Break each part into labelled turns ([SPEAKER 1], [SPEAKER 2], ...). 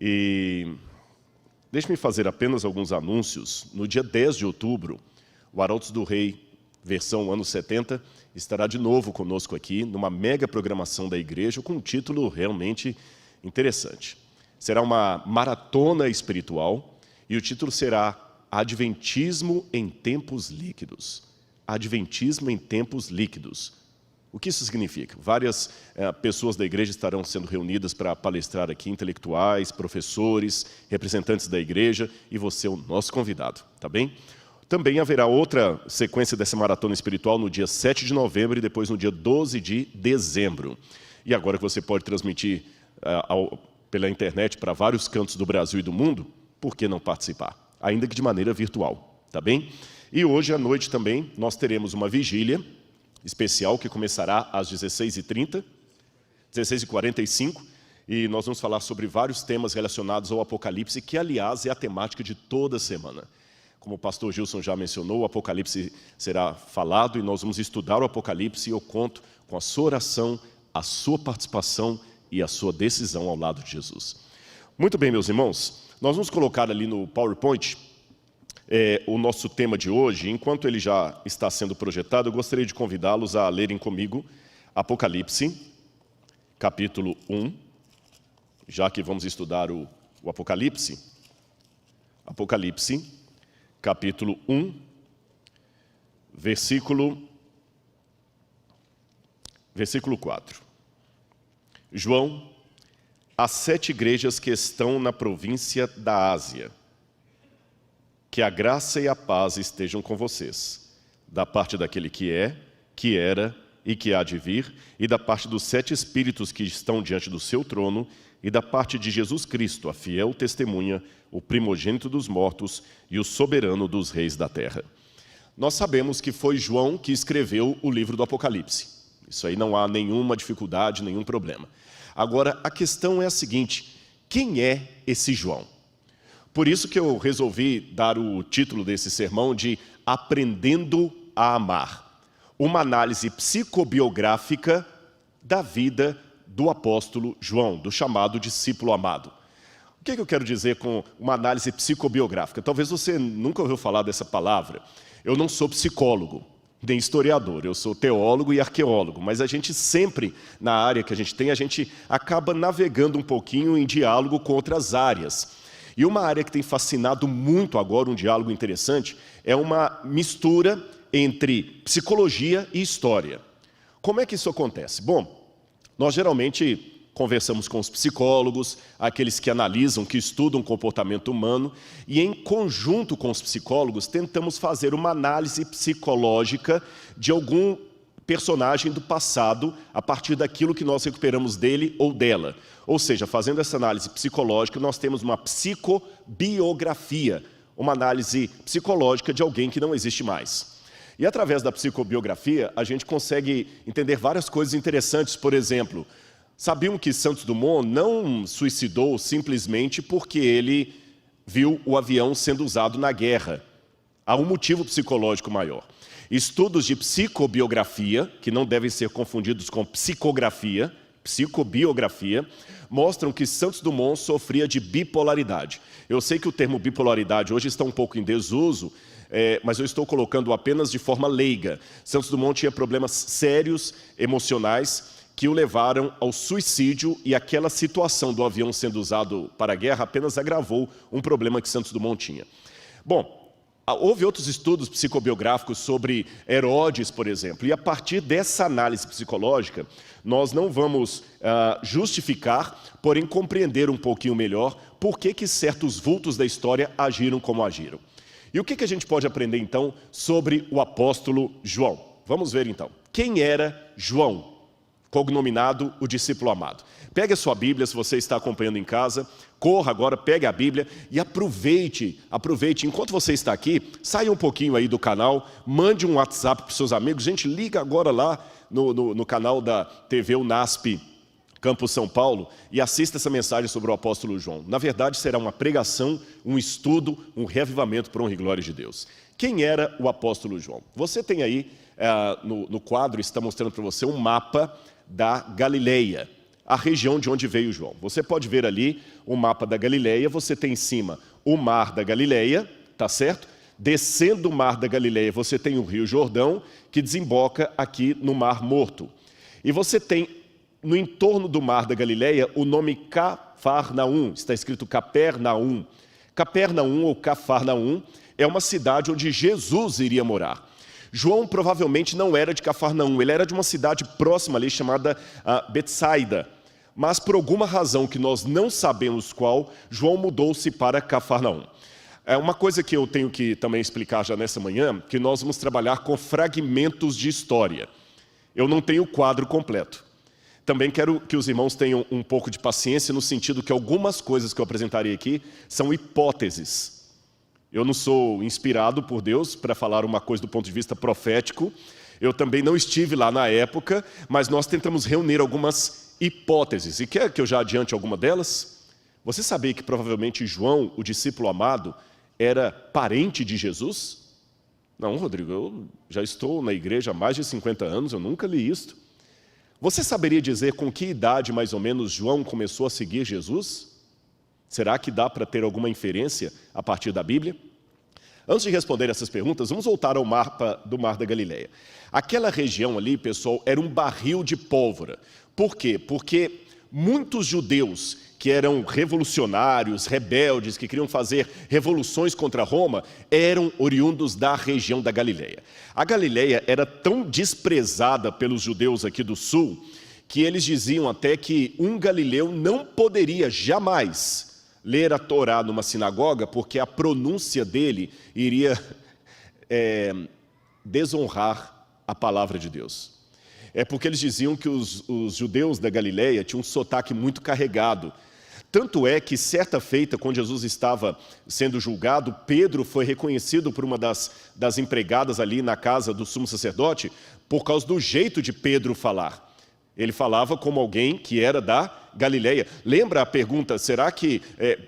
[SPEAKER 1] E deixe-me fazer apenas alguns anúncios. No dia 10 de outubro, o Arautos do Rei, versão anos 70, estará de novo conosco aqui, numa mega programação da igreja, com um título realmente interessante. Será uma maratona espiritual e o título será Adventismo em Tempos Líquidos. Adventismo em Tempos Líquidos. O que isso significa? Várias pessoas da igreja estarão sendo reunidas para palestrar aqui, intelectuais, professores, representantes da igreja, e você é o nosso convidado, tá bem? Também haverá outra sequência dessa maratona espiritual no dia 7 de novembro e depois no dia 12 de dezembro. E agora que você pode transmitir pela internet para vários cantos do Brasil e do mundo, por que não participar? Ainda que de maneira virtual, tá bem? E hoje à noite também nós teremos uma vigília especial que começará às 16h30, 16h45, e nós vamos falar sobre vários temas relacionados ao Apocalipse, que, aliás, é a temática de toda semana. Como o pastor Gilson já mencionou, o Apocalipse será falado e nós vamos estudar o Apocalipse, e eu conto com a sua oração, a sua participação e a sua decisão ao lado de Jesus. Muito bem, meus irmãos, nós vamos colocar ali no PowerPoint o nosso tema de hoje. Enquanto ele já está sendo projetado, eu gostaria de convidá-los a lerem comigo Apocalipse, capítulo 1, já que vamos estudar o Apocalipse. Apocalipse, capítulo 1, versículo 4. João, às 7 igrejas que estão na província da Ásia, que a graça e a paz estejam com vocês, da parte daquele que é, que era e que há de vir, e da parte dos 7 espíritos que estão diante do seu trono, e da parte de Jesus Cristo, a fiel testemunha, o primogênito dos mortos e o soberano dos reis da terra. Nós sabemos que foi João que escreveu o livro do Apocalipse. Isso aí não há nenhuma dificuldade, nenhum problema. Agora, a questão é a seguinte: quem é esse João? Por isso que eu resolvi dar o título desse sermão de Aprendendo a Amar, uma análise psicobiográfica da vida do apóstolo João, do chamado discípulo amado. O que eu quero dizer com uma análise psicobiográfica? Talvez você nunca ouviu falar dessa palavra. Eu não sou psicólogo, nem historiador, eu sou teólogo e arqueólogo, mas a gente sempre, na área que a gente acaba navegando um pouquinho em diálogo com outras áreas. E uma área que tem fascinado muito agora, um diálogo interessante, é uma mistura entre psicologia e história. Como é que isso acontece? Bom, nós geralmente conversamos com os psicólogos, aqueles que analisam, que estudam o comportamento humano, e em conjunto com os psicólogos tentamos fazer uma análise psicológica de algum personagem do passado a partir daquilo que nós recuperamos dele ou dela. Ou seja, fazendo essa análise psicológica, nós temos uma psicobiografia, uma análise psicológica de alguém que não existe mais. E através da psicobiografia, a gente consegue entender várias coisas interessantes. Por exemplo, sabiam que Santos Dumont não suicidou simplesmente porque ele viu o avião sendo usado na guerra. Há um motivo psicológico maior. Estudos de psicobiografia, que não devem ser confundidos com psicografia, psicobiografia, mostram que Santos Dumont sofria de bipolaridade. Eu sei que o termo bipolaridade hoje está um pouco em desuso, mas eu estou colocando apenas de forma leiga. Santos Dumont tinha problemas sérios, emocionais, que o levaram ao suicídio, e aquela situação do avião sendo usado para a guerra apenas agravou um problema que Santos Dumont tinha. Bom, houve outros estudos psicobiográficos sobre Herodes, por exemplo, e a partir dessa análise psicológica, nós não vamos justificar, porém compreender um pouquinho melhor por que certos vultos da história agiram como agiram. E o que a gente pode aprender então sobre o apóstolo João? Vamos ver então. Quem era João, cognominado o discípulo amado? Pegue a sua Bíblia, se você está acompanhando em casa, corra agora, pegue a Bíblia e aproveite, enquanto você está aqui, saia um pouquinho aí do canal, mande um WhatsApp para os seus amigos. Gente, liga agora lá no canal da TV UNASP Campus São Paulo, e assista essa mensagem sobre o apóstolo João. Na verdade, será uma pregação, um estudo, um reavivamento para a honra e glória de Deus. Quem era o apóstolo João? Você tem aí, no quadro, está mostrando para você um mapa da Galileia. a região de onde veio João. Você pode ver ali o mapa da Galileia, você tem em cima o mar da Galileia, tá certo? Descendo o mar da Galileia, você tem o rio Jordão, que desemboca aqui no Mar Morto. E você tem, no entorno do mar da Galileia, o nome Cafarnaum, está escrito Capernaum. Capernaum ou Cafarnaum é uma cidade onde Jesus iria morar. João provavelmente não era de Cafarnaum, ele era de uma cidade próxima ali chamada Betsaida. Mas por alguma razão que nós não sabemos qual, João mudou-se para Cafarnaum. É uma coisa que eu tenho que também explicar já nessa manhã, que nós vamos trabalhar com fragmentos de história. Eu não tenho o quadro completo. Também quero que os irmãos tenham um pouco de paciência no sentido que algumas coisas que eu apresentarei aqui são hipóteses. Eu não sou inspirado por Deus para falar uma coisa do ponto de vista profético. Eu também não estive lá na época, mas nós tentamos reunir algumas hipóteses. E quer que eu já adiante alguma delas? Você sabia que provavelmente João, o discípulo amado, era parente de Jesus? Não, Rodrigo, eu já estou na igreja há mais de 50 anos, eu nunca li isto. Você saberia dizer com que idade, mais ou menos, João começou a seguir Jesus? Será que dá para ter alguma inferência a partir da Bíblia? Antes de responder essas perguntas, vamos voltar ao mapa do Mar da Galileia. Aquela região ali, pessoal, era um barril de pólvora. Por quê? Porque muitos judeus que eram revolucionários, rebeldes, que queriam fazer revoluções contra Roma, eram oriundos da região da Galileia. A Galileia era tão desprezada pelos judeus aqui do sul, que eles diziam até que um galileu não poderia jamais ler a Torá numa sinagoga, porque a pronúncia dele iria desonrar a palavra de Deus. É porque eles diziam que os judeus da Galileia tinham um sotaque muito carregado. Tanto é que, certa feita, quando Jesus estava sendo julgado, Pedro foi reconhecido por uma das empregadas ali na casa do sumo sacerdote por causa do jeito de Pedro falar. Ele falava como alguém que era da Galileia. Lembra a pergunta, será que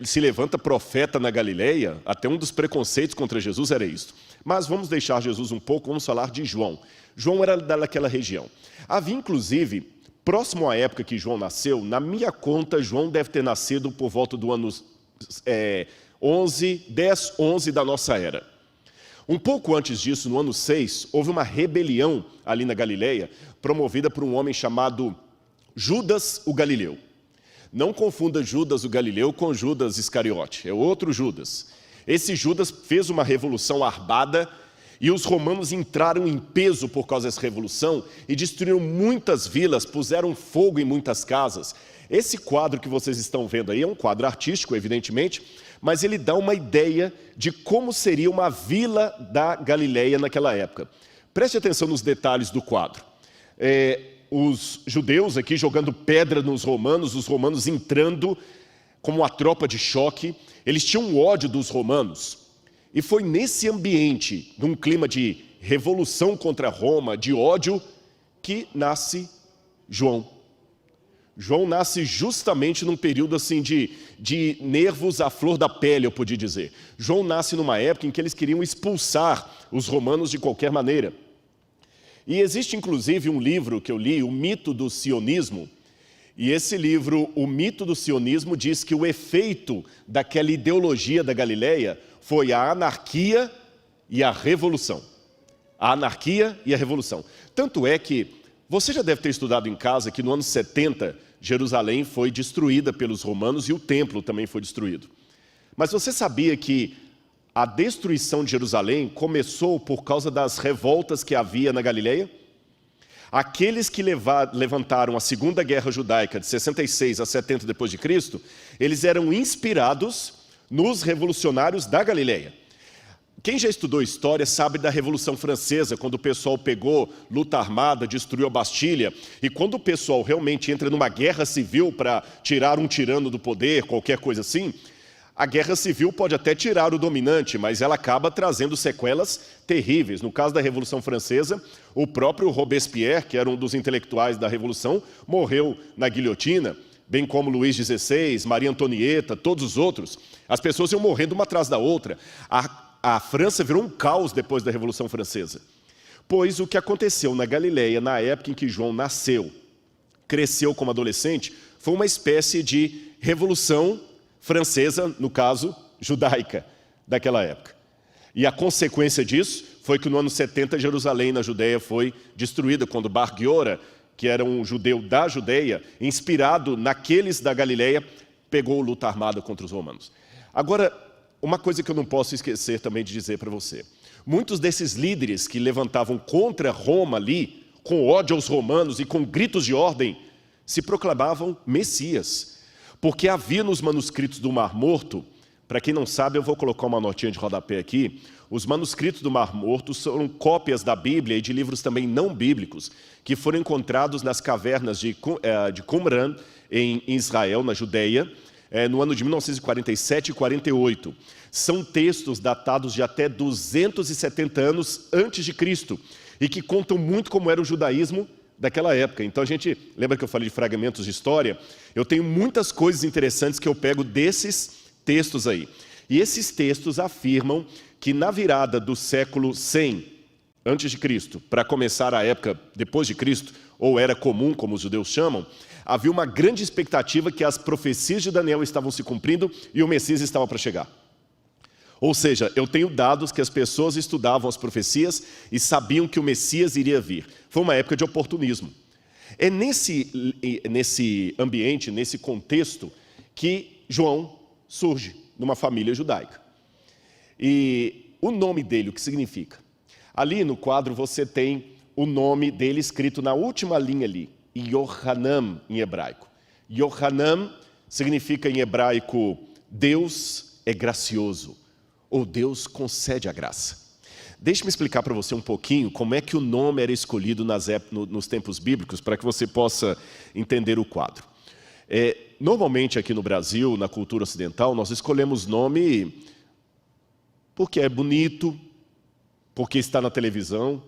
[SPEAKER 1] se levanta profeta na Galileia? Até um dos preconceitos contra Jesus era isso. Mas vamos deixar Jesus um pouco, vamos falar de João. João era daquela região. Havia, inclusive, próximo à época que João nasceu, na minha conta, João deve ter nascido por volta do ano 10, 11 da nossa era. Um pouco antes disso, no ano 6, houve uma rebelião ali na Galileia, promovida por um homem chamado Judas o Galileu. Não confunda Judas o Galileu com Judas Iscariote, é outro Judas. Esse Judas fez uma revolução armada e os romanos entraram em peso por causa dessa revolução e destruíram muitas vilas, puseram fogo em muitas casas. Esse quadro que vocês estão vendo aí é um quadro artístico, evidentemente, mas ele dá uma ideia de como seria uma vila da Galileia naquela época. Preste atenção nos detalhes do quadro. Os judeus aqui jogando pedra nos romanos, os romanos entrando como uma tropa de choque. Eles tinham ódio dos romanos. E foi nesse ambiente, num clima de revolução contra Roma, de ódio, que nasce João. João nasce justamente num período assim de nervos à flor da pele, eu podia dizer. João nasce numa época em que eles queriam expulsar os romanos de qualquer maneira. E existe inclusive um livro que eu li, O Mito do Sionismo, e esse livro, O Mito do Sionismo, diz que o efeito daquela ideologia da Galileia foi a anarquia e a revolução. A anarquia e a revolução. Tanto é que você já deve ter estudado em casa que no ano 70, Jerusalém foi destruída pelos romanos e o templo também foi destruído. Mas você sabia que a destruição de Jerusalém começou por causa das revoltas que havia na Galileia? Aqueles que levantaram a Segunda Guerra Judaica de 66 a 70 depois de Cristo, eles eram inspirados nos revolucionários da Galileia. Quem já estudou história sabe da Revolução Francesa, quando o pessoal pegou luta armada, destruiu a Bastilha, e quando o pessoal realmente entra numa guerra civil para tirar um tirano do poder, qualquer coisa assim, a guerra civil pode até tirar o dominante, mas ela acaba trazendo sequelas terríveis. No caso da Revolução Francesa, o próprio Robespierre, que era um dos intelectuais da Revolução, morreu na guilhotina, bem como Luís XVI, Maria Antonieta, todos os outros. As pessoas iam morrendo uma atrás da outra. A França virou um caos depois da Revolução Francesa. Pois o que aconteceu na Galileia, na época em que João nasceu, cresceu como adolescente, foi uma espécie de revolução francesa, no caso, judaica, daquela época. E a consequência disso foi que no ano 70, Jerusalém, na Judeia, foi destruída, quando Bar Giora, que era um judeu da Judeia, inspirado naqueles da Galileia, pegou luta armada contra os romanos. Agora, uma coisa que eu não posso esquecer também de dizer para você. Muitos desses líderes que levantavam contra Roma ali, com ódio aos romanos e com gritos de ordem, se proclamavam Messias. Porque havia nos manuscritos do Mar Morto, para quem não sabe, eu vou colocar uma notinha de rodapé aqui, os manuscritos do Mar Morto são cópias da Bíblia e de livros também não bíblicos, que foram encontrados nas cavernas de Qumran, em Israel, na Judeia, no ano de 1947 e 48. São textos datados de até 270 anos antes de Cristo e que contam muito como era o judaísmo daquela época. Então a gente, lembra que eu falei de fragmentos de história? Eu tenho muitas coisas interessantes que eu pego desses textos aí. E esses textos afirmam que na virada do século 100 antes de Cristo, para começar a época depois de Cristo, ou era comum, como os judeus chamam, havia uma grande expectativa que as profecias de Daniel estavam se cumprindo e o Messias estava para chegar. Ou seja, eu tenho dados que as pessoas estudavam as profecias e sabiam que o Messias iria vir. Foi uma época de oportunismo. É nesse ambiente, nesse contexto, que João surge numa família judaica. E o nome dele, o que significa? Ali no quadro você tem o nome dele escrito na última linha ali, Yohanan em hebraico. Yohanan significa em hebraico, Deus é gracioso, ou Deus concede a graça. Deixe-me explicar para você um pouquinho como é que o nome era escolhido nos tempos bíblicos, para que você possa entender o quadro. Normalmente aqui no Brasil, na cultura ocidental, nós escolhemos nome porque é bonito, porque está na televisão.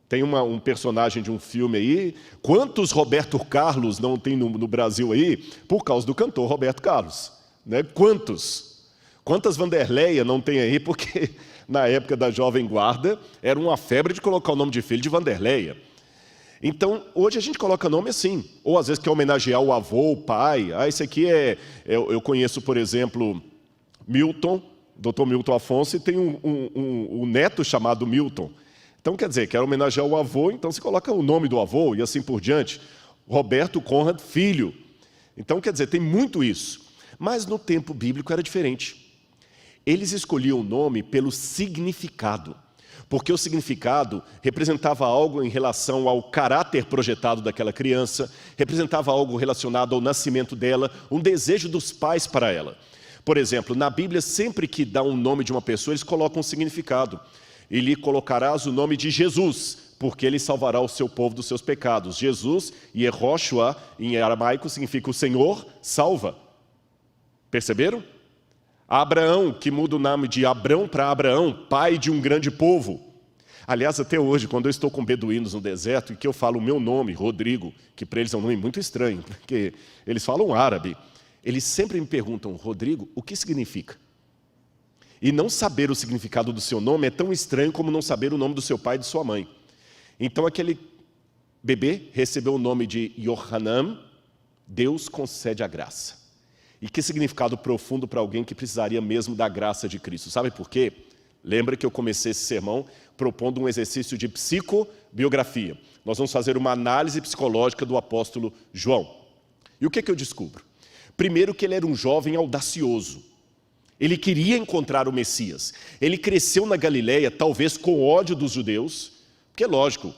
[SPEAKER 1] Tem um personagem de um filme aí. Quantos Roberto Carlos não tem no Brasil aí por causa do cantor Roberto Carlos? Né? Quantas Vanderleia não tem aí porque na época da Jovem Guarda era uma febre de colocar o nome de filho de Vanderleia. Então, hoje a gente coloca nome assim, ou às vezes quer homenagear o avô, o pai. Esse aqui eu conheço, por exemplo, Milton, Dr. Milton Afonso, e tem um neto chamado Milton. Então, quer dizer, quer homenagear o avô, então se coloca o nome do avô e assim por diante. Roberto Conrad, filho. Então, quer dizer, tem muito isso. Mas no tempo bíblico era diferente. Eles escolhiam o nome pelo significado. Porque o significado representava algo em relação ao caráter projetado daquela criança, representava algo relacionado ao nascimento dela, um desejo dos pais para ela. Por exemplo, na Bíblia, sempre que dá um nome de uma pessoa, eles colocam um significado. E lhe colocarás o nome de Jesus, porque ele salvará o seu povo dos seus pecados. Jesus, Yehoshua, em aramaico, significa o Senhor salva. Perceberam? Abraão, que muda o nome de Abrão para Abraão, pai de um grande povo. Aliás, até hoje, quando eu estou com beduínos no deserto e que eu falo o meu nome, Rodrigo, que para eles é um nome muito estranho, porque eles falam árabe, eles sempre me perguntam, Rodrigo, o que significa? E não saber o significado do seu nome é tão estranho como não saber o nome do seu pai e de sua mãe. Então aquele bebê recebeu o nome de Yohanan, Deus concede a graça. E que significado profundo para alguém que precisaria mesmo da graça de Cristo. Sabe por quê? Lembra que eu comecei esse sermão propondo um exercício de psicobiografia. Nós vamos fazer uma análise psicológica do apóstolo João. E o que eu descubro? Primeiro que ele era um jovem audacioso. Ele queria encontrar o Messias. Ele cresceu na Galileia, talvez com ódio dos judeus, porque é lógico,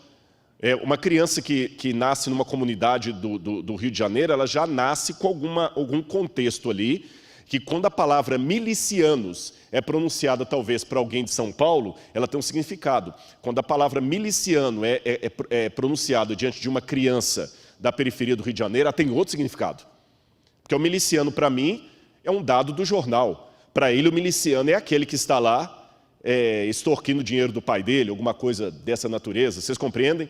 [SPEAKER 1] uma criança que nasce numa comunidade do Rio de Janeiro, ela já nasce com algum contexto ali, que quando a palavra milicianos é pronunciada talvez para alguém de São Paulo, ela tem um significado. Quando a palavra miliciano é pronunciada diante de uma criança da periferia do Rio de Janeiro, ela tem outro significado. Porque o miliciano, para mim, é um dado do jornal. Para ele, o miliciano é aquele que está lá extorquindo o dinheiro do pai dele, alguma coisa dessa natureza. Vocês compreendem?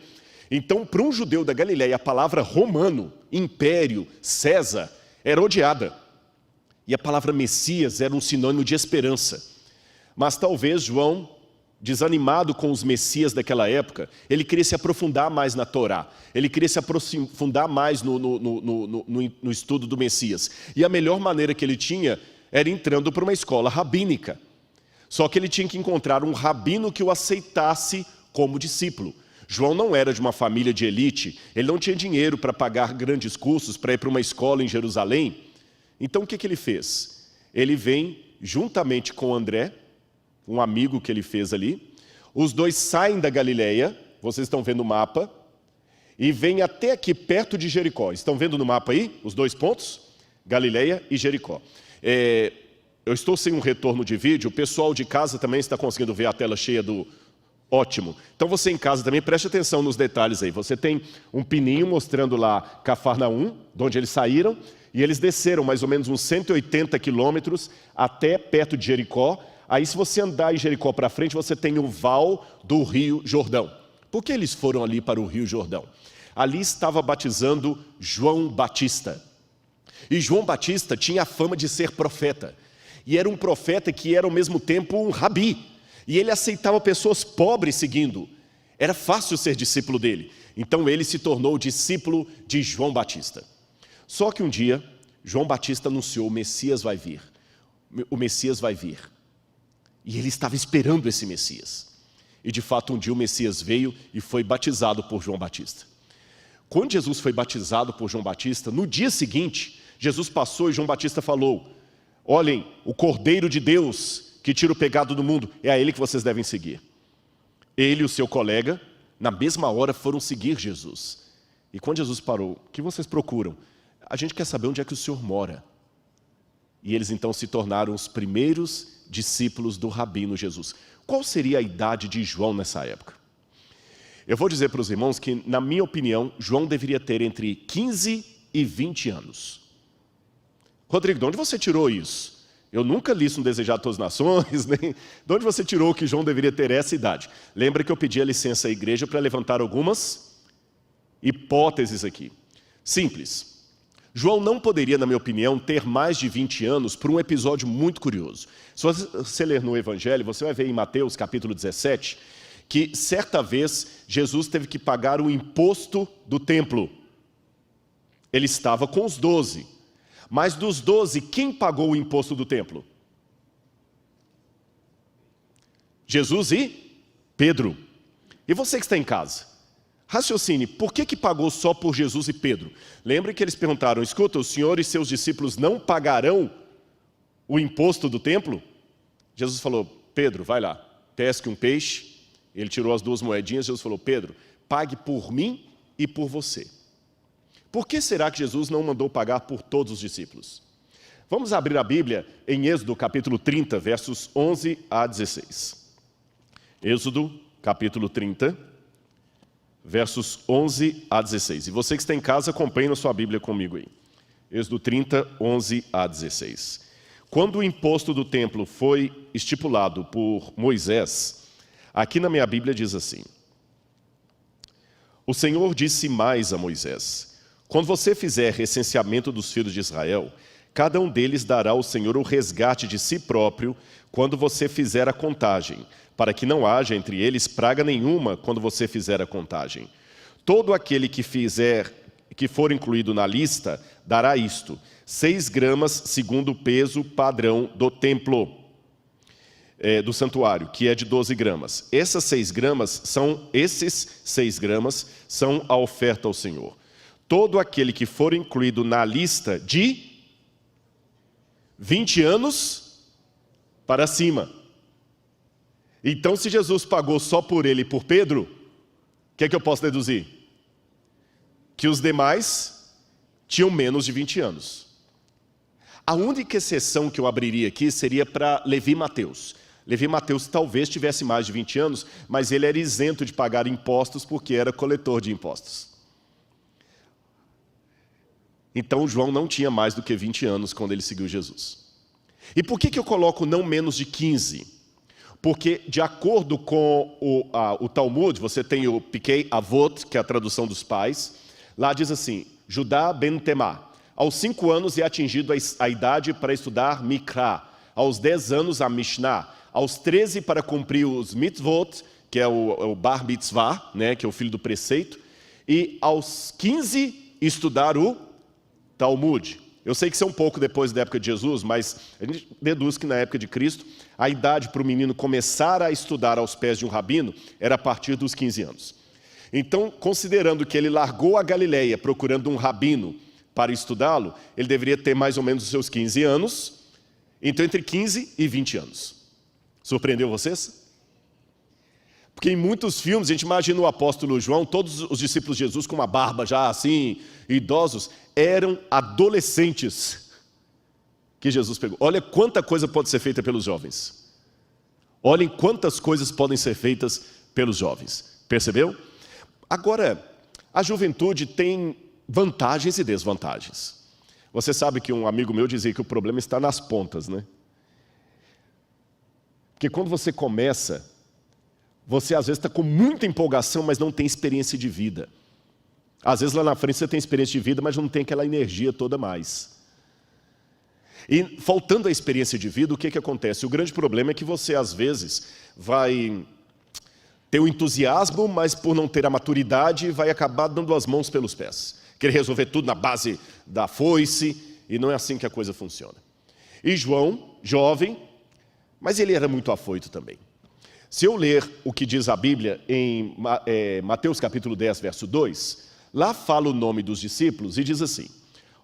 [SPEAKER 1] Então, para um judeu da Galileia, a palavra romano, império, César, era odiada. E a palavra Messias era um sinônimo de esperança. Mas talvez João desanimado com os messias daquela época, ele queria se aprofundar mais na Torá, ele queria se aprofundar mais no estudo do Messias. E a melhor maneira que ele tinha era entrando para uma escola rabínica. Só que ele tinha que encontrar um rabino que o aceitasse como discípulo. João não era de uma família de elite, ele não tinha dinheiro para pagar grandes cursos, para ir para uma escola em Jerusalém. Então o que ele fez? Ele vem juntamente com André, um amigo que ele fez ali. Os dois saem da Galileia, vocês estão vendo o mapa, e vêm até aqui perto de Jericó. Estão vendo no mapa aí os dois pontos? Galileia e Jericó. Eu estou sem um retorno de vídeo, o pessoal de casa também está conseguindo ver a tela cheia do... Ótimo. Então você em casa também preste atenção nos detalhes aí. Você tem um pininho mostrando lá Cafarnaum, de onde eles saíram, e eles desceram mais ou menos uns 180 quilômetros até perto de Jericó. Aí se você andar em Jericó para frente, você tem o val do Rio Jordão. Por que eles foram ali para o Rio Jordão? Ali estava batizando João Batista. E João Batista tinha a fama de ser profeta. E era um profeta que era ao mesmo tempo um rabi. E ele aceitava pessoas pobres seguindo. Era fácil ser discípulo dele. Então ele se tornou discípulo de João Batista. Só que um dia, João Batista anunciou: o Messias vai vir. O Messias vai vir. E ele estava esperando esse Messias. E de fato um dia o Messias veio e foi batizado por João Batista. Quando Jesus foi batizado por João Batista, no dia seguinte, Jesus passou e João Batista falou: olhem, o Cordeiro de Deus que tira o pecado do mundo, é a ele que vocês devem seguir. Ele e o seu colega, na mesma hora, foram seguir Jesus. E quando Jesus parou: o que vocês procuram? A gente quer saber onde é que o Senhor mora. E eles então se tornaram os primeiros discípulos do Rabino Jesus. Qual seria a idade de João nessa época? Eu vou dizer para os irmãos que, na minha opinião, João deveria ter entre 15 e 20 anos. Rodrigo, de onde você tirou isso? Eu nunca li isso no Desejado de Todas as Nações, nem... De onde você tirou que João deveria ter essa idade? Lembra que eu pedi a licença à igreja para levantar algumas hipóteses aqui. Simples. João não poderia, na minha opinião, ter mais de 20 anos por um episódio muito curioso. Se você ler no Evangelho, você vai ver em Mateus capítulo 17, que certa vez Jesus teve que pagar o imposto do templo. Ele estava com os 12. Mas dos 12, quem pagou o imposto do templo? Jesus e Pedro. E você que está em casa, raciocine, por que pagou só por Jesus e Pedro? Lembre que eles perguntaram: escuta, o Senhor e seus discípulos não pagarão o imposto do templo? Jesus falou: Pedro, vai lá, pesque um peixe. Ele tirou as 2 moedinhas, Jesus falou: Pedro, pague por mim e por você. Por que será que Jesus não mandou pagar por todos os discípulos? Vamos abrir a Bíblia em Êxodo capítulo 30, versos 11 a 16. Êxodo capítulo 30, versos 11 a 16. E você que está em casa, acompanhe na sua Bíblia comigo aí. Êxodo 30, 11 a 16. Quando o imposto do templo foi estipulado por Moisés, aqui na minha Bíblia diz assim: o Senhor disse mais a Moisés: quando você fizer recenseamento dos filhos de Israel, cada um deles dará ao Senhor o resgate de si próprio quando você fizer a contagem, para que não haja entre eles praga nenhuma quando você fizer a contagem. Todo aquele que for incluído na lista dará isto: 6 gramas segundo o peso padrão do templo, do santuário, que é de 12 gramas. Esses 6 gramas são a oferta ao Senhor. Todo aquele que for incluído na lista de 20 anos para cima. Então, se Jesus pagou só por ele e por Pedro, o que é que eu posso deduzir? Que os demais tinham menos de 20 anos. A única exceção que eu abriria aqui seria para Levi e Mateus. Levi e Mateus talvez tivesse mais de 20 anos, mas ele era isento de pagar impostos porque era coletor de impostos. Então João não tinha mais do que 20 anos quando ele seguiu Jesus. E por que eu coloco não menos de 15? Porque de acordo com o Talmud, você tem o Pirkei Avot, que é a tradução dos pais. Lá diz assim: Judá ben Temá, aos 5 anos é atingido a idade para estudar Mikra, aos 10 anos a Mishnah, aos 13 para cumprir os mitzvot, que é o bar mitzvah, né, que é o filho do preceito, e aos 15 estudar o Talmud. Eu sei que isso é um pouco depois da época de Jesus, mas a gente deduz que na época de Cristo, a idade para o menino começar a estudar aos pés de um rabino era a partir dos 15 anos. Então, considerando que ele largou a Galileia procurando um rabino para estudá-lo, ele deveria ter mais ou menos os seus 15 anos, então entre 15 e 20 anos. Surpreendeu vocês? Porque em muitos filmes, a gente imagina o apóstolo João, todos os discípulos de Jesus com uma barba já assim, idosos, eram adolescentes que Jesus pegou. Olha quanta coisa pode ser feita pelos jovens. Olhem quantas coisas podem ser feitas pelos jovens. Percebeu? Agora, a juventude tem vantagens e desvantagens. Você sabe que um amigo meu dizia que o problema está nas pontas, né? Porque quando você começa, você às vezes está com muita empolgação, mas não tem experiência de vida. Às vezes lá na frente você tem experiência de vida, mas não tem aquela energia toda mais. E faltando a experiência de vida, o que acontece? O grande problema é que você às vezes vai ter o entusiasmo, mas por não ter a maturidade, vai acabar dando as mãos pelos pés. Querer resolver tudo na base da foice, e não é assim que a coisa funciona. E João, jovem, mas ele era muito afoito também. Se eu ler o que diz a Bíblia em Mateus capítulo 10, verso 2, lá fala o nome dos discípulos e diz assim: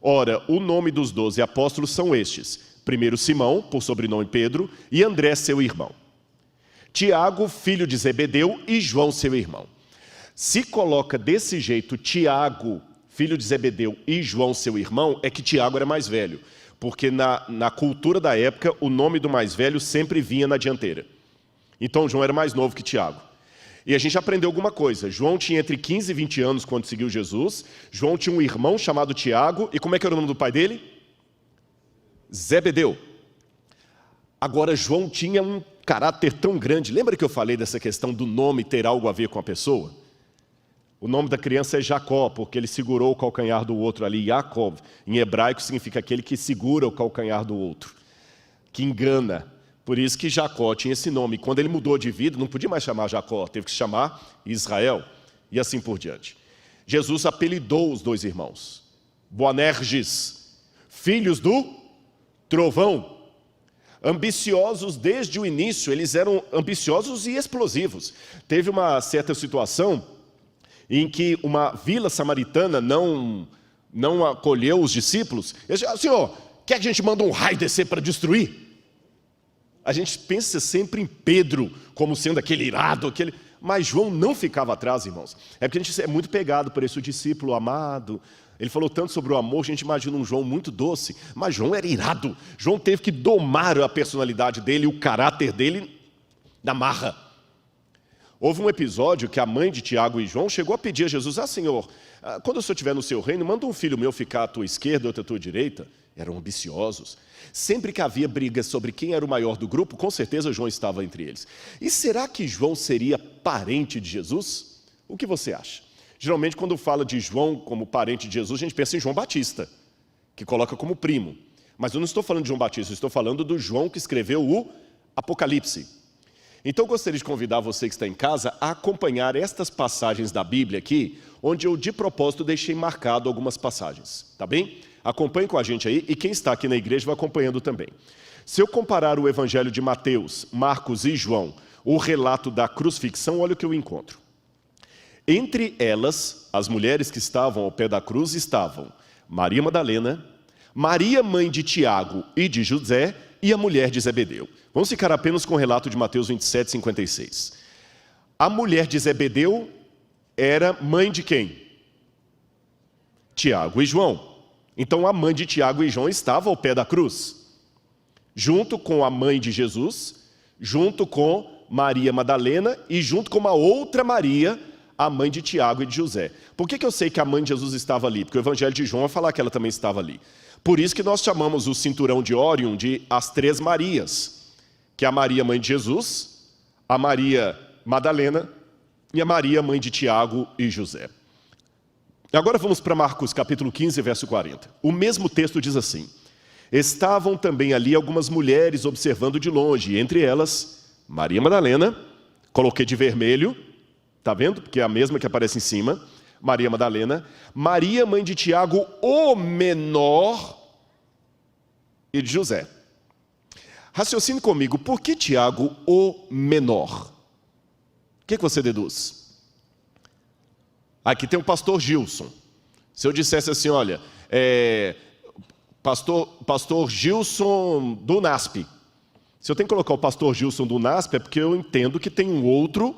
[SPEAKER 1] ora, o nome dos 12 apóstolos são estes: primeiro Simão, por sobrenome Pedro, e André, seu irmão. Tiago, filho de Zebedeu, e João, seu irmão. Se coloca desse jeito Tiago, filho de Zebedeu, e João, seu irmão, é que Tiago era mais velho. Porque na cultura da época, o nome do mais velho sempre vinha na dianteira. Então João era mais novo que Tiago. E a gente aprendeu alguma coisa. João tinha entre 15 e 20 anos quando seguiu Jesus. João tinha um irmão chamado Tiago. E como é que era o nome do pai dele? Zebedeu. Agora, João tinha um caráter tão grande. Lembra que eu falei dessa questão do nome ter algo a ver com a pessoa? O nome da criança é Jacó, porque ele segurou o calcanhar do outro ali. Yaakov, em hebraico, significa aquele que segura o calcanhar do outro, que engana. Por isso que Jacó tinha esse nome. Quando ele mudou de vida, não podia mais chamar Jacó, teve que se chamar Israel, e assim por diante. Jesus apelidou os dois irmãos, Boanerges, filhos do trovão. Ambiciosos desde o início, eles eram ambiciosos e explosivos. Teve uma certa situação em que uma vila samaritana não acolheu os discípulos. Eles disseram: Senhor, quer que a gente manda um raio descer para destruir? A gente pensa sempre em Pedro como sendo aquele irado, mas João não ficava atrás, irmãos. É porque a gente é muito pegado por esse discípulo amado. Ele falou tanto sobre o amor, a gente imagina um João muito doce, mas João era irado. João teve que domar a personalidade dele, o caráter dele na marra. Houve um episódio que a mãe de Tiago e João chegou a pedir a Jesus: Senhor, quando o Senhor estiver no seu reino, manda um filho meu ficar à tua esquerda, outro à tua direita. Eram ambiciosos. Sempre que havia brigas sobre quem era o maior do grupo, com certeza João estava entre eles. E será que João seria parente de Jesus? O que você acha? Geralmente, quando fala de João como parente de Jesus, a gente pensa em João Batista, que coloca como primo. Mas eu não estou falando de João Batista, eu estou falando do João que escreveu o Apocalipse. Então eu gostaria de convidar você que está em casa a acompanhar estas passagens da Bíblia aqui, onde eu de propósito deixei marcado algumas passagens, tá bem? Acompanhe com a gente aí, e quem está aqui na igreja vai acompanhando também. Se eu comparar o Evangelho de Mateus, Marcos e João, o relato da crucifixão, olha o que eu encontro. Entre elas, as mulheres que estavam ao pé da cruz estavam Maria Madalena, Maria, mãe de Tiago e de José, e a mulher de Zebedeu. Vamos ficar apenas com o relato de Mateus 27, 56. A mulher de Zebedeu era mãe de quem? Tiago e João. Então a mãe de Tiago e João estava ao pé da cruz, junto com a mãe de Jesus, junto com Maria Madalena e junto com uma outra Maria, a mãe de Tiago e de José. Por que eu sei que a mãe de Jesus estava ali? Porque o Evangelho de João vai falar que ela também estava ali. Por isso que nós chamamos o cinturão de Órion de as três Marias, que é a Maria, mãe de Jesus, a Maria Madalena e a Maria, mãe de Tiago e José. Agora vamos para Marcos capítulo 15, verso 40. O mesmo texto diz assim: Estavam também ali algumas mulheres observando de longe, entre elas, Maria Madalena, coloquei de vermelho, está vendo? Porque é a mesma que aparece em cima, Maria Madalena, Maria, mãe de Tiago, o menor, e de José. Raciocine comigo, por que Tiago, o menor? O que você deduz? Aqui tem o pastor Gilson. Se eu dissesse assim, olha, pastor Gilson do NASP. Se eu tenho que colocar o pastor Gilson do NASP, é porque eu entendo que tem um outro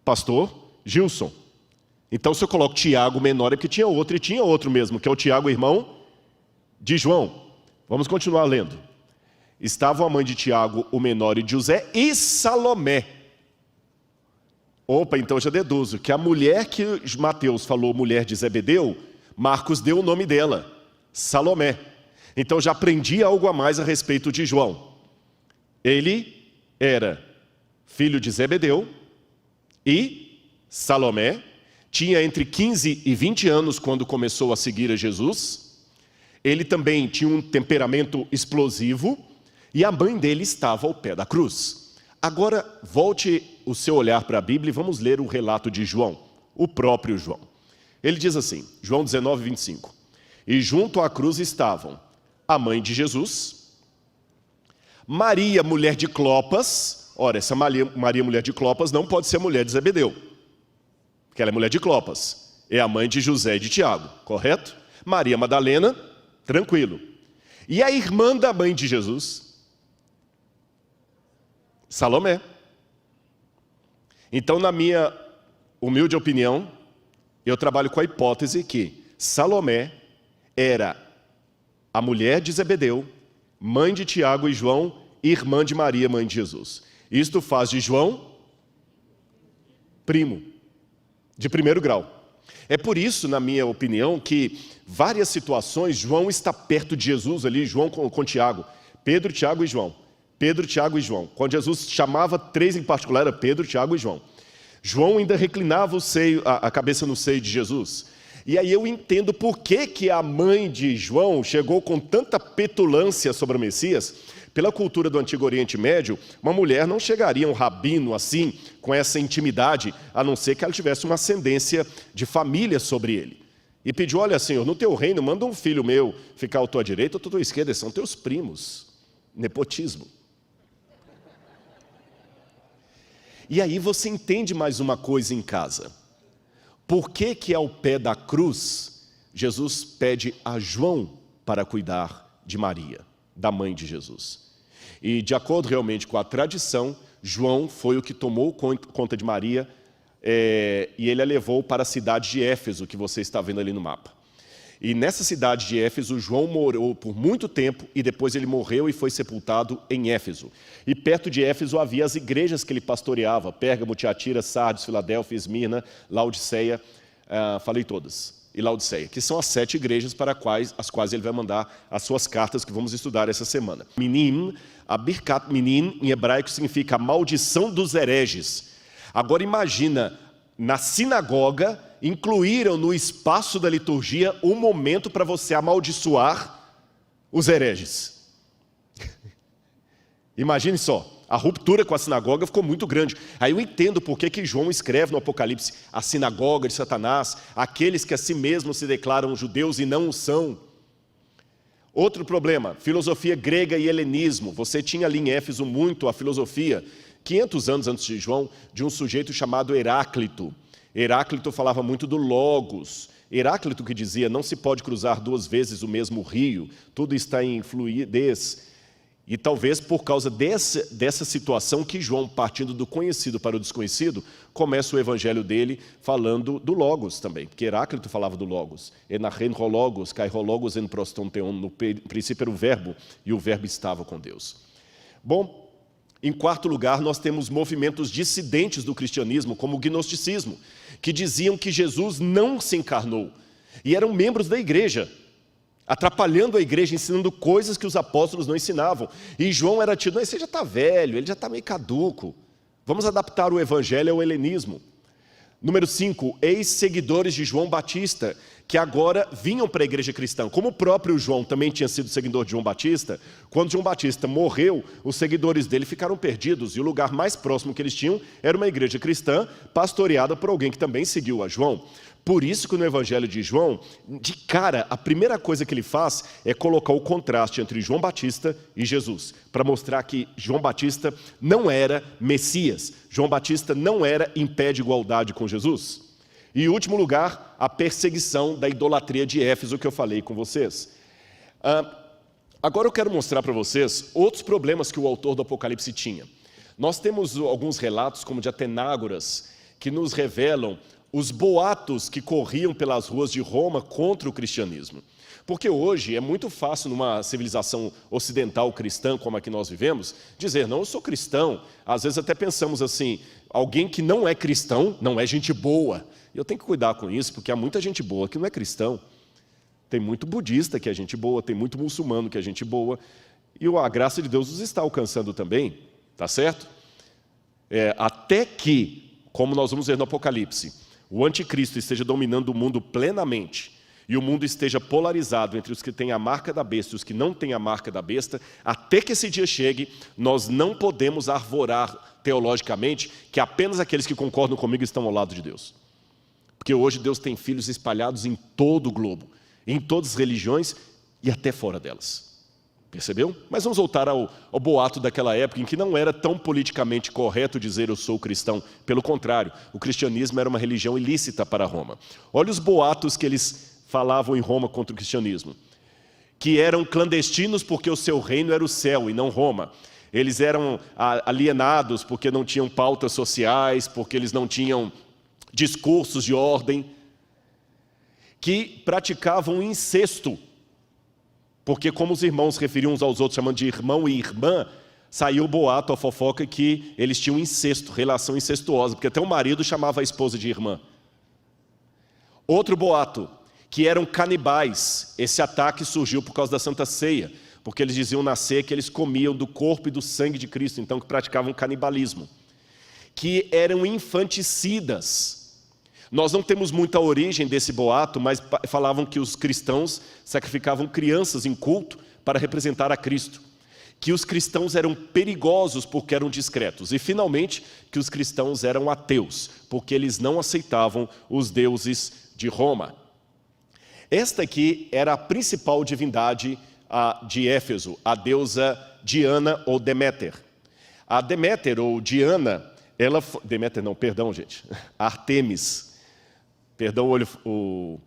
[SPEAKER 1] pastor Gilson. Então, se eu coloco Tiago menor, é porque tinha outro, e tinha outro mesmo, que é o Tiago, irmão de João. Vamos continuar lendo. Estavam a mãe de Tiago, o menor, e de José, e Salomé. Opa, então eu já deduzo que a mulher que Mateus falou, mulher de Zebedeu, Marcos deu o nome dela, Salomé. Então já aprendi algo a mais a respeito de João. Ele era filho de Zebedeu e Salomé, tinha entre 15 e 20 anos quando começou a seguir a Jesus. Ele também tinha um temperamento explosivo e a mãe dele estava ao pé da cruz. Agora, volte o seu olhar para a Bíblia e vamos ler o relato de João, o próprio João. Ele diz assim, João 19, 25. E junto à cruz estavam a mãe de Jesus, Maria, mulher de Clopas. Ora, essa Maria, mulher de Clopas, não pode ser mulher de Zebedeu, porque ela é mulher de Clopas. É a mãe de José e de Tiago, correto? Maria Madalena, tranquilo. E a irmã da mãe de Jesus, Salomé. Então, na minha humilde opinião, eu trabalho com a hipótese que Salomé era a mulher de Zebedeu, mãe de Tiago e João, irmã de Maria, mãe de Jesus. Isto faz de João primo, de primeiro grau. É por isso, na minha opinião, que várias situações, João está perto de Jesus ali, João com Tiago, Pedro, Tiago e João. Pedro, Tiago e João. Quando Jesus chamava três em particular, era Pedro, Tiago e João. João ainda reclinava a cabeça no seio de Jesus. E aí eu entendo por que a mãe de João chegou com tanta petulância sobre o Messias. Pela cultura do Antigo Oriente Médio, uma mulher não chegaria a um rabino assim, com essa intimidade, a não ser que ela tivesse uma ascendência de família sobre ele. E pediu, olha, Senhor, no teu reino, manda um filho meu ficar à tua direita ou à tua esquerda, são teus primos. Nepotismo. E aí você entende mais uma coisa em casa. Por que ao pé da cruz, Jesus pede a João para cuidar de Maria, da mãe de Jesus? E de acordo realmente com a tradição, João foi o que tomou conta de Maria e ele a levou para a cidade de Éfeso, que você está vendo ali no mapa. E nessa cidade de Éfeso, João morou por muito tempo e depois ele morreu e foi sepultado em Éfeso. E perto de Éfeso havia as igrejas que ele pastoreava, Pérgamo, Tiatira, Sardes, Filadélfia, Esmirna, Laodiceia, falei todas, e Laodiceia, que são as 7 igrejas para as quais ele vai mandar as suas cartas que vamos estudar essa semana. Minim, a Birkat Minim, em hebraico, significa a maldição dos hereges. Agora imagina, na sinagoga, incluíram no espaço da liturgia um momento para você amaldiçoar os hereges. Imagine só, a ruptura com a sinagoga ficou muito grande. Aí eu entendo por que João escreve no Apocalipse a sinagoga de Satanás, aqueles que a si mesmos se declaram judeus e não o são. Outro problema, filosofia grega e helenismo. Você tinha ali em Éfeso muito a filosofia, 500 anos antes de João, de um sujeito chamado Heráclito. Heráclito falava muito do Logos. Heráclito que dizia, não se pode cruzar 2 vezes o mesmo rio, tudo está em fluidez. E talvez por causa dessa situação que João, partindo do conhecido para o desconhecido, começa o evangelho dele falando do Logos também, porque Heráclito falava do Logos. Enachen rologos, kai rologos en proston theon, no princípio era o verbo, e o verbo estava com Deus. Bom, em quarto lugar, nós temos movimentos dissidentes do cristianismo, como o gnosticismo, que diziam que Jesus não se encarnou, e eram membros da igreja, atrapalhando a igreja, ensinando coisas que os apóstolos não ensinavam. E João era tido, não, esse já está velho, ele já está meio caduco. Vamos adaptar o evangelho ao helenismo. Número 5, ex-seguidores de João Batista, que agora vinham para a igreja cristã. Como o próprio João também tinha sido seguidor de João Batista, quando João Batista morreu, os seguidores dele ficaram perdidos, e o lugar mais próximo que eles tinham era uma igreja cristã, pastoreada por alguém que também seguiu a João. Por isso que no Evangelho de João, de cara, a primeira coisa que ele faz é colocar o contraste entre João Batista e Jesus, para mostrar que João Batista não era Messias, João Batista não era em pé de igualdade com Jesus. E em último lugar, a perseguição da idolatria de Éfeso que eu falei com vocês. Agora eu quero mostrar para vocês outros problemas que o autor do Apocalipse tinha. Nós temos alguns relatos, como de Atenágoras, que nos revelam os boatos que corriam pelas ruas de Roma contra o cristianismo. Porque hoje é muito fácil, numa civilização ocidental cristã como a que nós vivemos, dizer, não, eu sou cristão. Às vezes até pensamos assim, alguém que não é cristão, não é gente boa. E eu tenho que cuidar com isso, porque há muita gente boa que não é cristão. Tem muito budista que é gente boa, tem muito muçulmano que é gente boa. E a graça de Deus os está alcançando também, tá certo? Até que, como nós vamos ver no Apocalipse, o anticristo esteja dominando o mundo plenamente e o mundo esteja polarizado entre os que têm a marca da besta e os que não têm a marca da besta, até que esse dia chegue, nós não podemos arvorar teologicamente que apenas aqueles que concordam comigo estão ao lado de Deus. Porque hoje Deus tem filhos espalhados em todo o globo, em todas as religiões e até fora delas. Percebeu? Mas vamos voltar ao boato daquela época em que não era tão politicamente correto dizer eu sou cristão. Pelo contrário, o cristianismo era uma religião ilícita para Roma. Olha os boatos que eles falavam em Roma contra o cristianismo. Que eram clandestinos porque o seu reino era o céu e não Roma. Eles eram alienados porque não tinham pautas sociais, porque eles não tinham discursos de ordem. Que praticavam incesto. Porque como os irmãos referiam uns aos outros, chamando de irmão e irmã, saiu o boato, a fofoca, que eles tinham incesto, relação incestuosa, porque até o marido chamava a esposa de irmã. Outro boato, que eram canibais. Esse ataque surgiu por causa da Santa Ceia, porque eles diziam na ceia que eles comiam do corpo e do sangue de Cristo, então que praticavam canibalismo. Que eram infanticidas. Nós não temos muita origem desse boato, mas falavam que os cristãos sacrificavam crianças em culto para representar a Cristo. Que os cristãos eram perigosos porque eram discretos. E, finalmente, que os cristãos eram ateus, porque eles não aceitavam os deuses de Roma. Esta aqui era a principal divindade de Éfeso, a deusa Diana ou Deméter. A Deméter ou Diana, Ártemis. Perdão o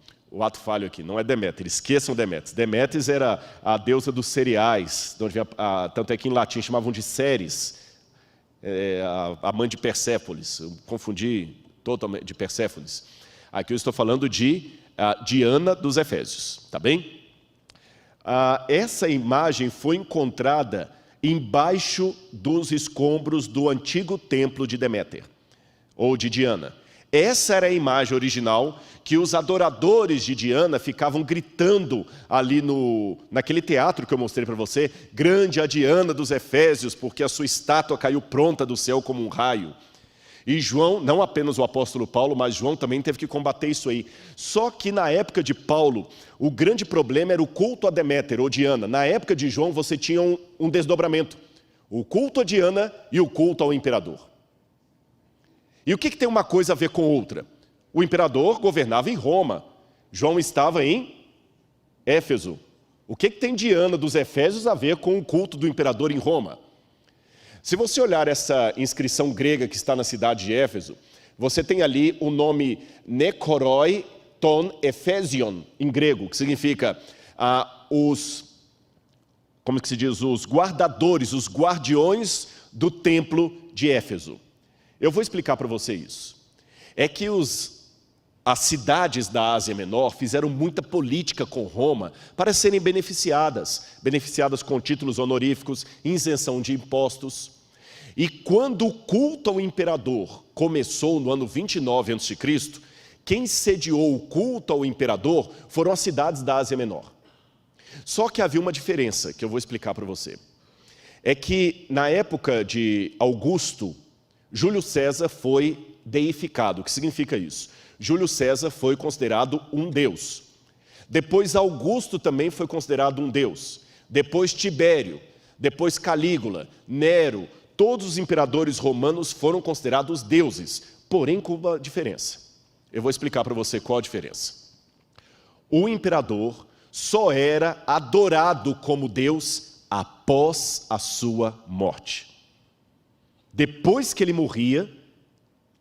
[SPEAKER 1] ato falho aqui, não é Deméter, esqueçam Deméter. Deméter era a deusa dos cereais, de onde vinha, tanto é que em latim chamavam de Ceres, a mãe de Persépolis. Eu confundi totalmente de Persépolis. Aqui eu estou falando de Diana dos Efésios, tá bem? Essa imagem foi encontrada embaixo dos escombros do antigo templo de Deméter, ou de Diana. Essa era a imagem original que os adoradores de Diana ficavam gritando ali naquele teatro que eu mostrei para você, grande a Diana dos Efésios, porque a sua estátua caiu pronta do céu como um raio. E João, não apenas o apóstolo Paulo, mas João também teve que combater isso aí. Só que na época de Paulo, o grande problema era o culto a Deméter ou Diana. Na época de João você tinha um desdobramento, o culto a Diana e o culto ao imperador. E o que tem uma coisa a ver com outra? O imperador governava em Roma. João estava em Éfeso. O que tem Diana dos Efésios a ver com o culto do imperador em Roma? Se você olhar essa inscrição grega que está na cidade de Éfeso, você tem ali o nome Nekoroi ton Ephesion, em grego, que significa como que se diz? Os guardadores, os guardiões do templo de Éfeso. Eu vou explicar para você isso. É que as cidades da Ásia Menor fizeram muita política com Roma para serem beneficiadas com títulos honoríficos, isenção de impostos. E quando o culto ao imperador começou no ano 29 a.C., quem sediou o culto ao imperador foram as cidades da Ásia Menor. Só que havia uma diferença que eu vou explicar para você. É que na época de Augusto, Júlio César foi deificado. O que significa isso? Júlio César foi considerado um deus. Depois Augusto também foi considerado um deus. Depois Tibério, depois Calígula, Nero, todos os imperadores romanos foram considerados deuses, porém com uma diferença. Eu vou explicar para você qual a diferença. O imperador só era adorado como Deus após a sua morte. Depois que ele morria,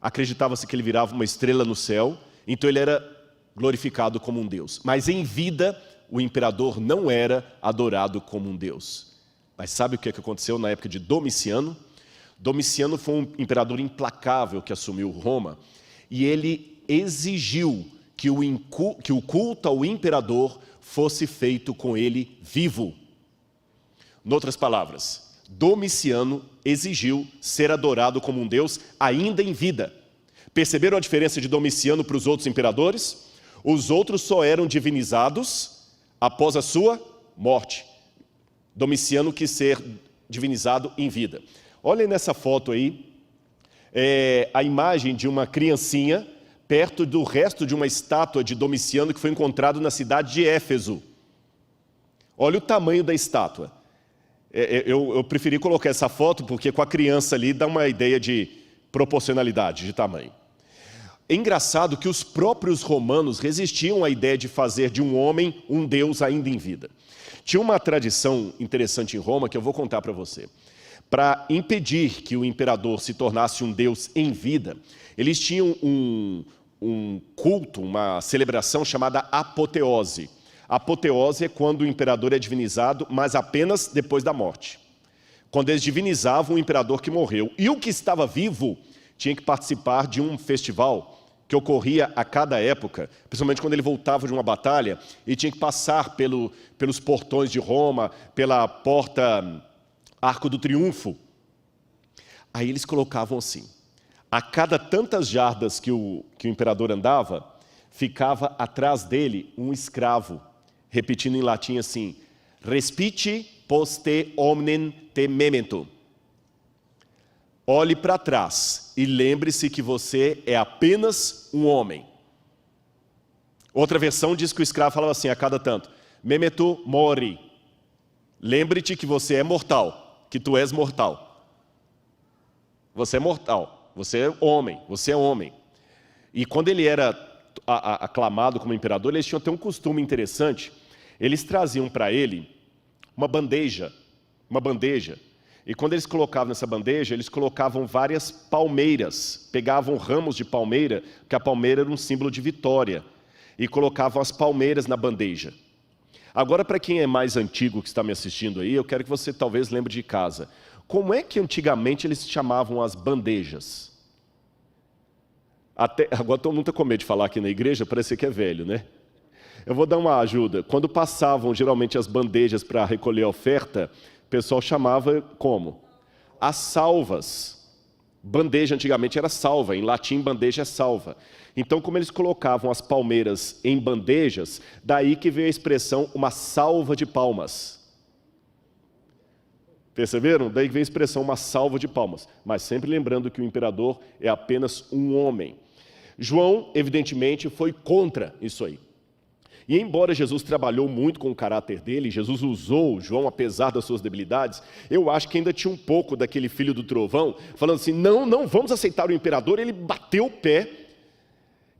[SPEAKER 1] acreditava-se que ele virava uma estrela no céu, então ele era glorificado como um Deus. Mas em vida, o imperador não era adorado como um Deus. Mas sabe o que aconteceu na época de Domiciano? Domiciano foi um imperador implacável que assumiu Roma, e ele exigiu que o culto ao imperador fosse feito com ele vivo. Em outras palavras, Domiciano exigiu ser adorado como um Deus ainda em vida. Perceberam a diferença de Domiciano para os outros imperadores? Os outros só eram divinizados após a sua morte. Domiciano quis ser divinizado em vida. Olhem nessa foto aí, a imagem de uma criancinha perto do resto de uma estátua de Domiciano que foi encontrado na cidade de Éfeso. Olha o tamanho da estátua. Eu preferi colocar essa foto porque com a criança ali dá uma ideia de proporcionalidade, de tamanho. É engraçado que os próprios romanos resistiam à ideia de fazer de um homem um deus ainda em vida. Tinha uma tradição interessante em Roma que eu vou contar para você. Para impedir que o imperador se tornasse um deus em vida, eles tinham um culto, uma celebração chamada apoteose. Apoteose é quando o imperador é divinizado, mas apenas depois da morte. Quando eles divinizavam o imperador que morreu. E o que estava vivo tinha que participar de um festival que ocorria a cada época, principalmente quando ele voltava de uma batalha, e tinha que passar pelos portões de Roma, pela porta Arco do Triunfo. Aí eles colocavam assim: a cada tantas jardas que o imperador andava, ficava atrás dele um escravo, repetindo em latim assim: respite poste omnem te memento. Olhe para trás e lembre-se que você é apenas um homem. Outra versão diz que o escravo falava assim a cada tanto: memento mori. Lembre-te que você é mortal, que tu és mortal. Você é mortal, você é homem, você é homem. E quando ele era aclamado como imperador, eles tinham até um costume interessante. Eles traziam para ele uma bandeja. E quando eles colocavam nessa bandeja, eles colocavam várias palmeiras, pegavam ramos de palmeira, porque a palmeira era um símbolo de vitória, e colocavam as palmeiras na bandeja. Agora, para quem é mais antigo que está me assistindo aí, eu quero que você talvez lembre de casa. Como é que antigamente eles chamavam as bandejas? Agora todo mundo está com medo de falar aqui na igreja, parece que é velho, né? Eu vou dar uma ajuda. Quando passavam geralmente as bandejas para recolher a oferta, o pessoal chamava como? As salvas. Bandeja antigamente era salva, em latim bandeja é salva. Então, como eles colocavam as palmeiras em bandejas, daí que veio a expressão uma salva de palmas. Perceberam? Daí veio a expressão uma salva de palmas. Mas sempre lembrando que o imperador é apenas um homem. João, evidentemente, foi contra isso aí. E embora Jesus trabalhou muito com o caráter dele, Jesus usou João apesar das suas debilidades, eu acho que ainda tinha um pouco daquele filho do trovão, falando assim, não vamos aceitar o imperador. Ele bateu o pé,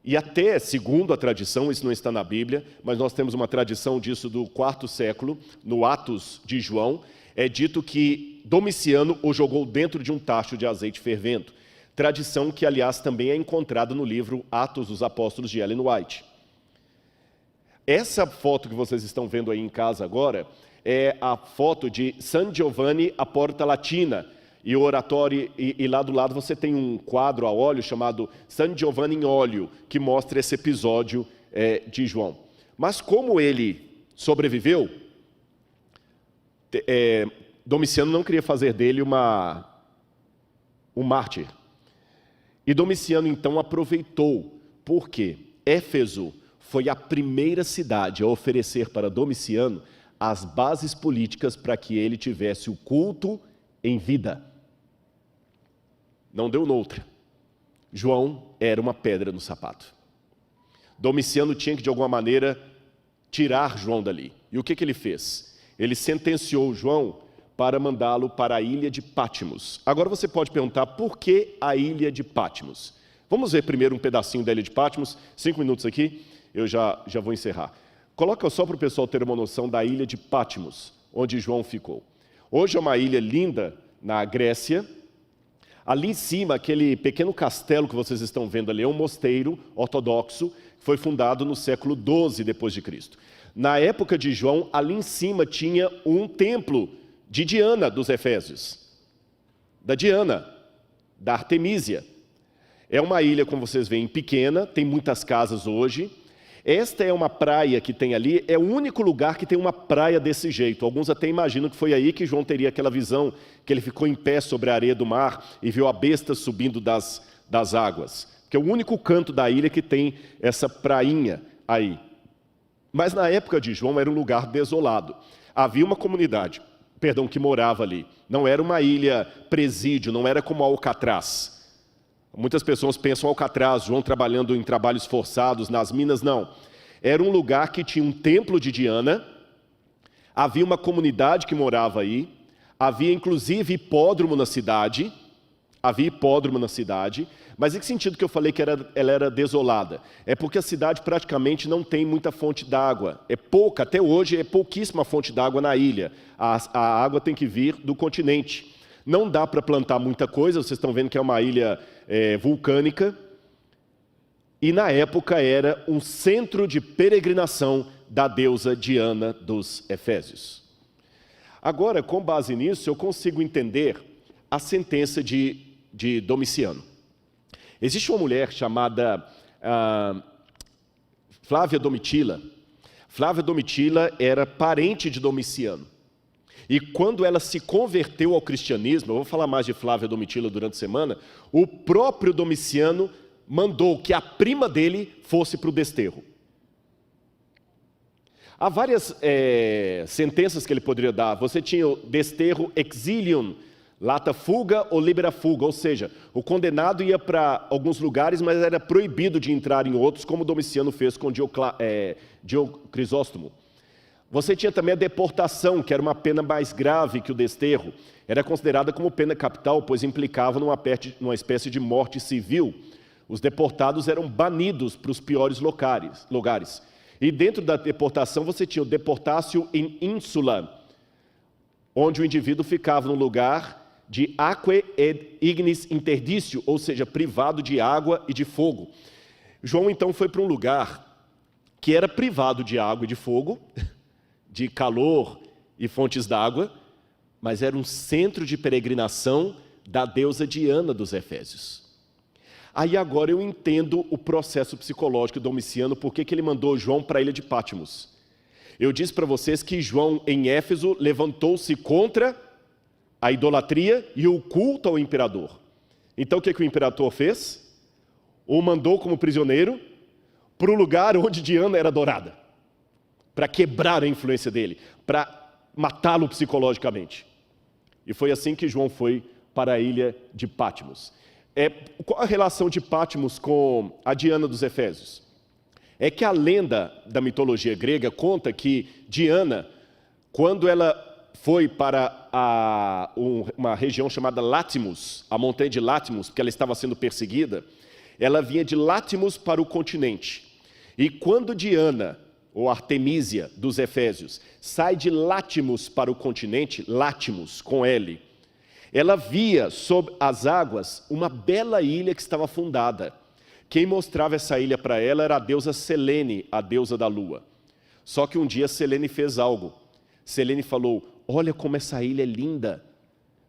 [SPEAKER 1] e até, segundo a tradição, isso não está na Bíblia, mas nós temos uma tradição disso do IV século, no Atos de João, é dito que Domiciano o jogou dentro de um tacho de azeite fervendo, tradição que, aliás, também é encontrada no livro Atos dos Apóstolos de Ellen White. Essa foto que vocês estão vendo aí em casa agora é a foto de San Giovanni a Porta Latina. E o oratório, e lá do lado você tem um quadro a óleo chamado San Giovanni em óleo, que mostra esse episódio de João. Mas como ele sobreviveu, Domiciano não queria fazer dele um mártir. E Domiciano então aproveitou, porque Éfeso foi a primeira cidade a oferecer para Domiciano as bases políticas para que ele tivesse o culto em vida. Não deu noutra. João era uma pedra no sapato. Domiciano tinha que, de alguma maneira, tirar João dali. E o que ele fez? Ele sentenciou João para mandá-lo para a ilha de Pátimos. Agora você pode perguntar, por que a ilha de Pátimos? Vamos ver primeiro um pedacinho da ilha de Pátimos, 5 minutos aqui, eu já vou encerrar. Coloca só para o pessoal ter uma noção da ilha de Pátimos, onde João ficou. Hoje é uma ilha linda na Grécia. Ali em cima, aquele pequeno castelo que vocês estão vendo ali é um mosteiro ortodoxo, que foi fundado no século XII depois de Cristo. Na época de João, ali em cima tinha um templo de Diana dos Efésios, da Diana, da Artemísia. É uma ilha, como vocês veem, pequena, tem muitas casas hoje. Esta é uma praia que tem ali, é o único lugar que tem uma praia desse jeito. Alguns até imaginam que foi aí que João teria aquela visão, que ele ficou em pé sobre a areia do mar e viu a besta subindo das águas. Que é o único canto da ilha que tem essa prainha aí. Mas na época de João era um lugar desolado. Havia uma comunidade, que morava ali. Não era uma ilha presídio, não era como Alcatraz. Muitas pessoas pensam Alcatraz, João trabalhando em trabalhos forçados nas minas, não. Era um lugar que tinha um templo de Diana, havia uma comunidade que morava aí, havia inclusive hipódromo na cidade, mas em que sentido que eu falei que ela era desolada? É porque a cidade praticamente não tem muita fonte d'água, é pouca, até hoje é pouquíssima fonte d'água na ilha, a água tem que vir do continente. Não dá para plantar muita coisa, vocês estão vendo que é uma ilha vulcânica, e na época era um centro de peregrinação da deusa Diana dos Efésios. Agora, com base nisso, eu consigo entender a sentença de Domiciano. Existe uma mulher chamada Flávia Domitila. Flávia Domitila era parente de Domiciano. E quando ela se converteu ao cristianismo, eu vou falar mais de Flávia Domitila durante a semana, o próprio Domiciano mandou que a prima dele fosse para o desterro. Há várias sentenças que ele poderia dar. Você tinha o desterro exilium, lata fuga ou libera fuga, ou seja, o condenado ia para alguns lugares, mas era proibido de entrar em outros, como Domiciano fez com Crisóstomo. Você tinha também a deportação, que era uma pena mais grave que o desterro. Era considerada como pena capital, pois implicava numa espécie de morte civil. Os deportados eram banidos para os piores lugares. E dentro da deportação você tinha o deportatio in insula, onde o indivíduo ficava no lugar de aquae et ignis interditio, ou seja, privado de água e de fogo. João então foi para um lugar que era privado de água e de fogo, de calor e fontes d'água, mas era um centro de peregrinação da deusa Diana dos Efésios. Aí agora eu entendo o processo psicológico do Domiciano, porque ele mandou João para a ilha de Pátimos. Eu disse para vocês que João, em Éfeso, levantou-se contra a idolatria e o culto ao imperador. Então o que o imperador fez? O mandou como prisioneiro para o lugar onde Diana era adorada, para quebrar a influência dele, para matá-lo psicologicamente. E foi assim que João foi para a ilha de Pátimos. Qual a relação de Pátimos com a Diana dos Efésios? É que a lenda da mitologia grega conta que Diana, quando ela foi para uma região chamada Látmos, a montanha de Látmos, porque ela estava sendo perseguida, ela vinha de Látmos para o continente. E quando Diana, ou Artemísia dos Efésios, sai de Látmos para o continente, Látmos com L, ela via sob as águas uma bela ilha que estava fundada. Quem mostrava essa ilha para ela era a deusa Selene, a deusa da lua. Só que um dia Selene fez algo. Selene falou: olha como essa ilha é linda.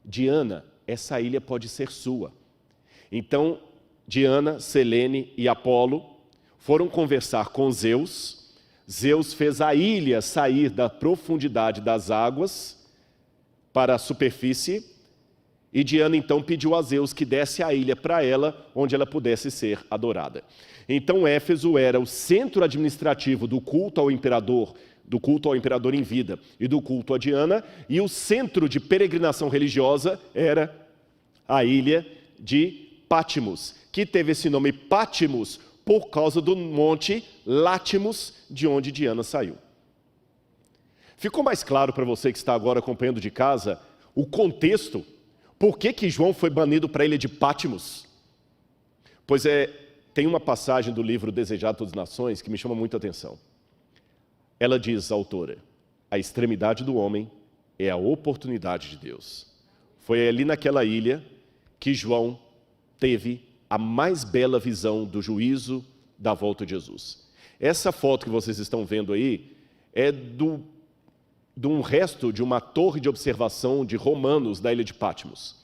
[SPEAKER 1] Diana, essa ilha pode ser sua. Então, Diana, Selene e Apolo foram conversar com Zeus. Zeus fez a ilha sair da profundidade das águas para a superfície. E Diana então pediu a Zeus que desse a ilha para ela, onde ela pudesse ser adorada. Então Éfeso era o centro administrativo do culto ao imperador em vida e do culto a Diana, e o centro de peregrinação religiosa era a ilha de Pátimos, que teve esse nome Pátimos por causa do monte Látmos, de onde Diana saiu. Ficou mais claro para você que está agora acompanhando de casa o contexto? Por que João foi banido para a ilha de Patmos? Pois tem uma passagem do livro Desejado de Todas as Nações que me chama muita atenção. Ela diz, a autora, a extremidade do homem é a oportunidade de Deus. Foi ali naquela ilha que João teve a mais bela visão do juízo da volta de Jesus. Essa foto que vocês estão vendo aí é de um resto de uma torre de observação de romanos da ilha de Patmos.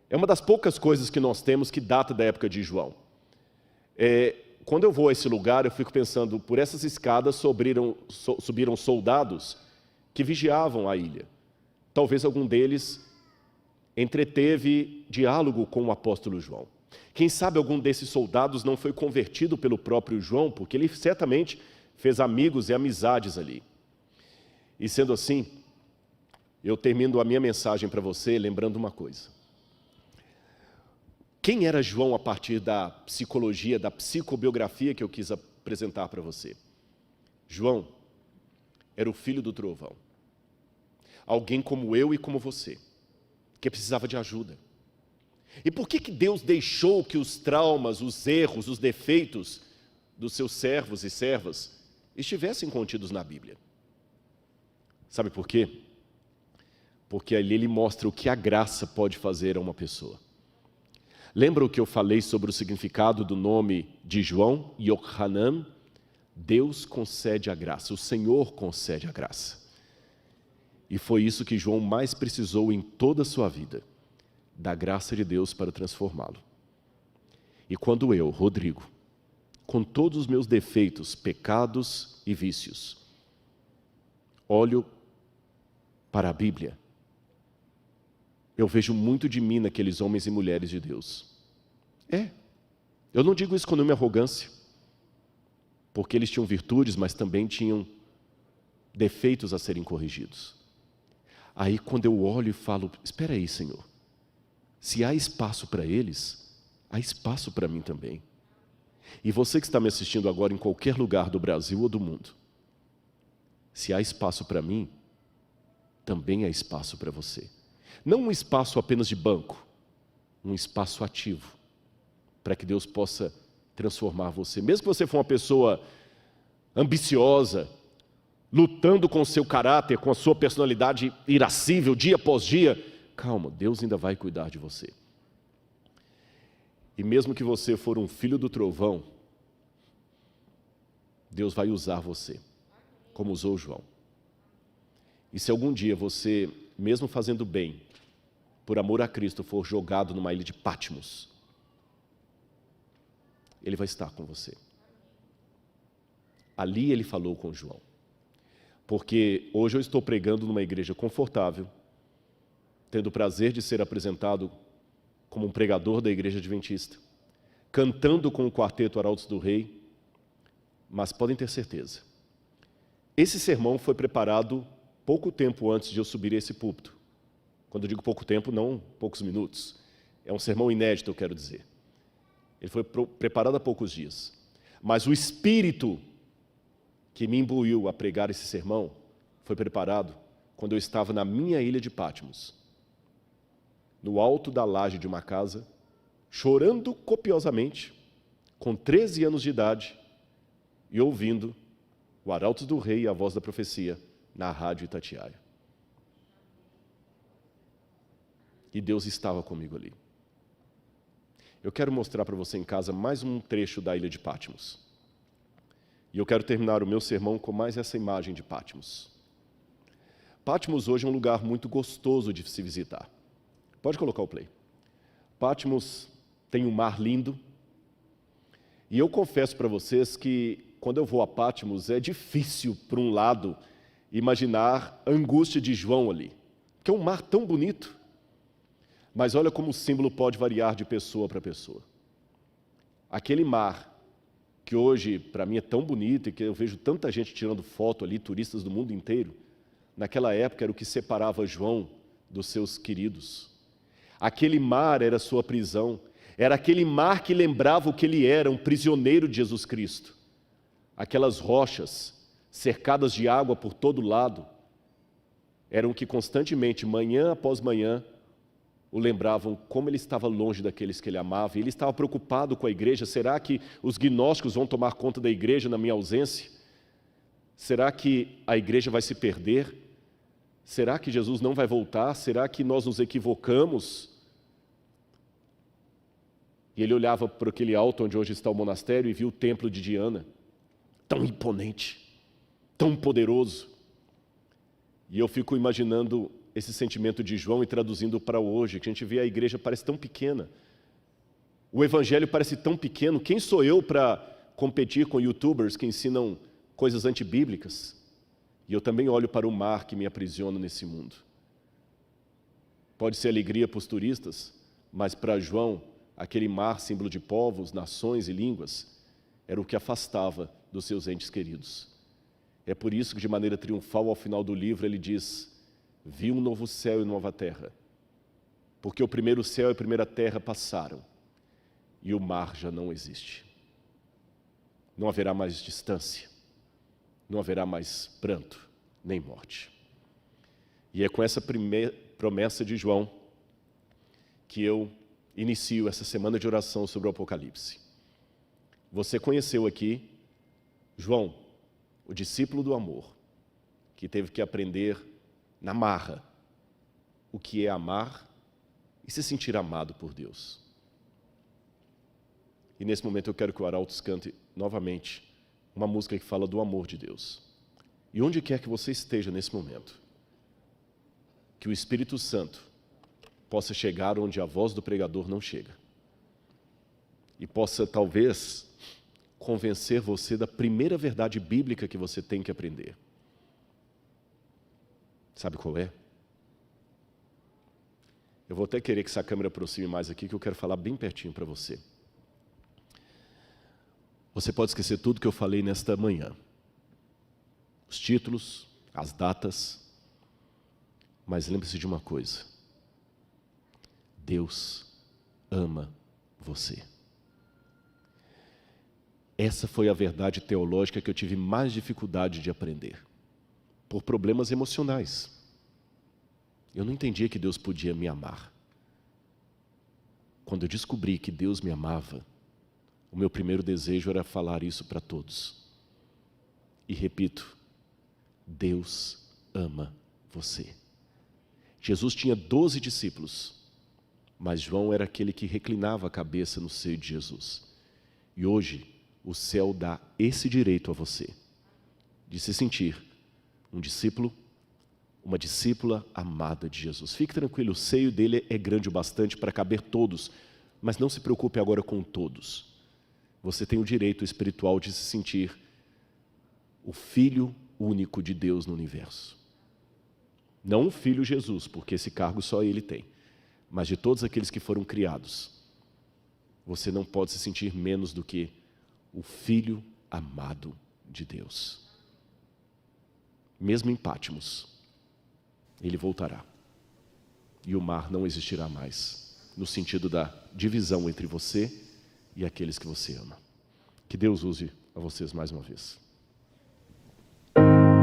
[SPEAKER 1] É uma das poucas coisas que nós temos que data da época de João. Quando eu vou a esse lugar, eu fico pensando, por essas escadas subiram soldados que vigiavam a ilha. Talvez algum deles entreteve diálogo com o apóstolo João. Quem sabe algum desses soldados não foi convertido pelo próprio João, porque ele certamente fez amigos e amizades ali. E sendo assim, eu termino a minha mensagem para você lembrando uma coisa. Quem era João a partir da psicologia, da psicobiografia que eu quis apresentar para você? João era o filho do trovão. Alguém como eu e como você, que precisava de ajuda. E por que Deus deixou que os traumas, os erros, os defeitos dos seus servos e servas estivessem contidos na Bíblia? Sabe por quê? Porque ali ele mostra o que a graça pode fazer a uma pessoa. Lembra o que eu falei sobre o significado do nome de João, Yohanan? Deus concede a graça, o Senhor concede a graça. E foi isso que João mais precisou em toda a sua vida, da graça de Deus para transformá-lo. E quando eu, Rodrigo, com todos os meus defeitos, pecados e vícios, olho para a Bíblia, eu vejo muito de mim naqueles homens e mulheres de Deus. Eu não digo isso com nenhuma arrogância, porque eles tinham virtudes, mas também tinham defeitos a serem corrigidos. Aí quando eu olho e falo, espera aí, Senhor, se há espaço para eles, há espaço para mim também. E você que está me assistindo agora em qualquer lugar do Brasil ou do mundo, se há espaço para mim, também há espaço para você. Não um espaço apenas de banco, um espaço ativo, para que Deus possa transformar você. Mesmo que você for uma pessoa ambiciosa, lutando com o seu caráter, com a sua personalidade irascível, dia após dia, calma, Deus ainda vai cuidar de você. E mesmo que você for um filho do trovão, Deus vai usar você, como usou João. E se algum dia você, mesmo fazendo bem, por amor a Cristo, for jogado numa ilha de Patmos, Ele vai estar com você. Ali Ele falou com João. Porque hoje eu estou pregando numa igreja confortável, tendo o prazer de ser apresentado como um pregador da igreja adventista, cantando com o quarteto Arautos do Rei, mas podem ter certeza, esse sermão foi preparado pouco tempo antes de eu subir a esse púlpito. Quando eu digo pouco tempo, não poucos minutos. É um sermão inédito, eu quero dizer. Ele foi preparado há poucos dias. Mas o Espírito que me imbuiu a pregar esse sermão foi preparado quando eu estava na minha ilha de Patmos, no alto da laje de uma casa, chorando copiosamente, com 13 anos de idade, e ouvindo o Arautos do Rei e a Voz da Profecia na rádio Itatiaia. E Deus estava comigo ali. Eu quero mostrar para você em casa mais um trecho da ilha de Patmos. E eu quero terminar o meu sermão com mais essa imagem de Patmos. Patmos hoje é um lugar muito gostoso de se visitar. Pode colocar o play. Patmos tem um mar lindo. E eu confesso para vocês que quando eu vou a Patmos é difícil, por um lado, imaginar a angústia de João ali. Porque é um mar tão bonito. Mas olha como o símbolo pode variar de pessoa para pessoa. Aquele mar, que hoje para mim é tão bonito e que eu vejo tanta gente tirando foto ali, turistas do mundo inteiro, naquela época era o que separava João dos seus queridos. Aquele mar era sua prisão, era aquele mar que lembrava o que ele era, um prisioneiro de Jesus Cristo. Aquelas rochas cercadas de água por todo lado, eram que constantemente, manhã após manhã, o lembravam como ele estava longe daqueles que ele amava. E ele estava preocupado com a igreja. Será que os gnósticos vão tomar conta da igreja na minha ausência? Será que a igreja vai se perder? Será que Jesus não vai voltar? Será que nós nos equivocamos? E ele olhava para aquele alto onde hoje está o monastério e viu o templo de Diana, tão imponente, tão poderoso. E eu fico imaginando esse sentimento de João e traduzindo para hoje, que a gente vê a igreja parece tão pequena. O evangelho parece tão pequeno. Quem sou eu para competir com youtubers que ensinam coisas antibíblicas? E eu também olho para o mar que me aprisiona nesse mundo. Pode ser alegria para os turistas, mas para João, aquele mar, símbolo de povos, nações e línguas, era o que afastava dos seus entes queridos. É por isso que, de maneira triunfal, ao final do livro, ele diz: vi um novo céu e nova terra, porque o primeiro céu e a primeira terra passaram, e o mar já não existe. Não haverá mais distância, não haverá mais pranto, nem morte. E é com essa primeira promessa de João que eu inicio essa semana de oração sobre o Apocalipse. Você conheceu aqui João, o discípulo do amor, que teve que aprender na marra o que é amar e se sentir amado por Deus. E nesse momento eu quero que o Arautos cante novamente uma música que fala do amor de Deus. E onde quer que você esteja nesse momento, que o Espírito Santo possa chegar onde a voz do pregador não chega. E possa, talvez, convencer você da primeira verdade bíblica que você tem que aprender. Sabe qual é? Eu vou até querer que essa câmera aproxime mais aqui, que eu quero falar bem pertinho para você. Você pode esquecer tudo que eu falei nesta manhã. Os títulos, as datas. Mas lembre-se de uma coisa. Deus ama você. Essa foi a verdade teológica que eu tive mais dificuldade de aprender. Por problemas emocionais. Eu não entendia que Deus podia me amar. Quando eu descobri que Deus me amava, o meu primeiro desejo era falar isso para todos. E repito, Deus ama você. Jesus tinha 12 discípulos, mas João era aquele que reclinava a cabeça no seio de Jesus. E hoje, o céu dá esse direito a você, de se sentir um discípulo, uma discípula amada de Jesus. Fique tranquilo, o seio dele é grande o bastante para caber todos, mas não se preocupe agora com todos. Você tem o direito espiritual de se sentir o Filho único de Deus no universo. Não o Filho Jesus, porque esse cargo só ele tem, mas de todos aqueles que foram criados. Você não pode se sentir menos do que o Filho amado de Deus. Mesmo em Pátimos, ele voltará. E o mar não existirá mais, no sentido da divisão entre você e aqueles que você ama. Que Deus use a vocês mais uma vez.
[SPEAKER 2] Deus.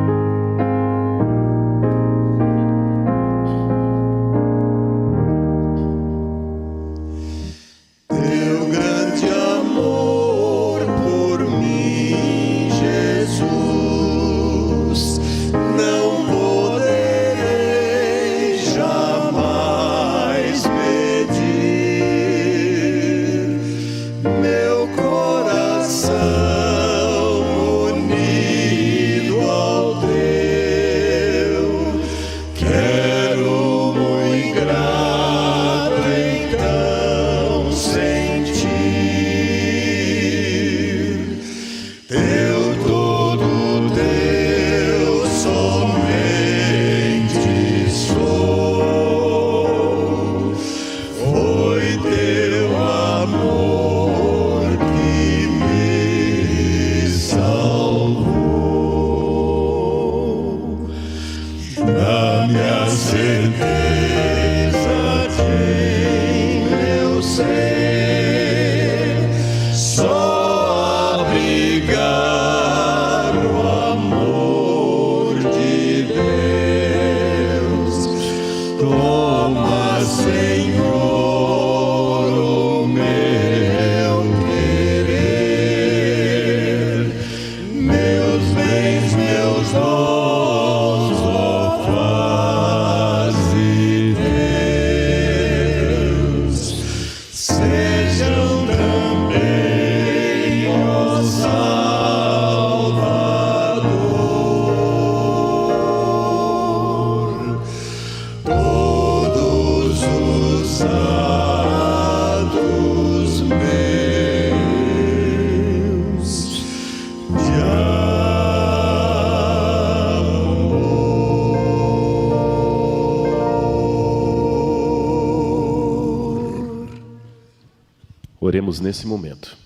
[SPEAKER 1] Oremos nesse momento.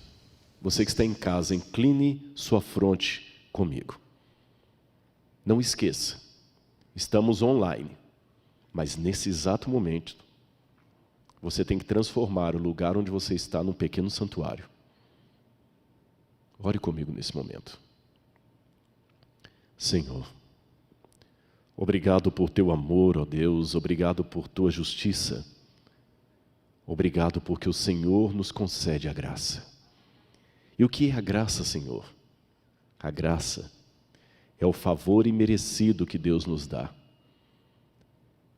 [SPEAKER 1] Você que está em casa, incline sua fronte comigo. Não esqueça, estamos online, mas nesse exato momento, você tem que transformar o lugar onde você está num pequeno santuário. Ore comigo nesse momento. Senhor, obrigado por teu amor, ó Deus, obrigado por tua justiça. Obrigado porque o Senhor nos concede a graça. E o que é a graça, Senhor? A graça é o favor imerecido que Deus nos dá.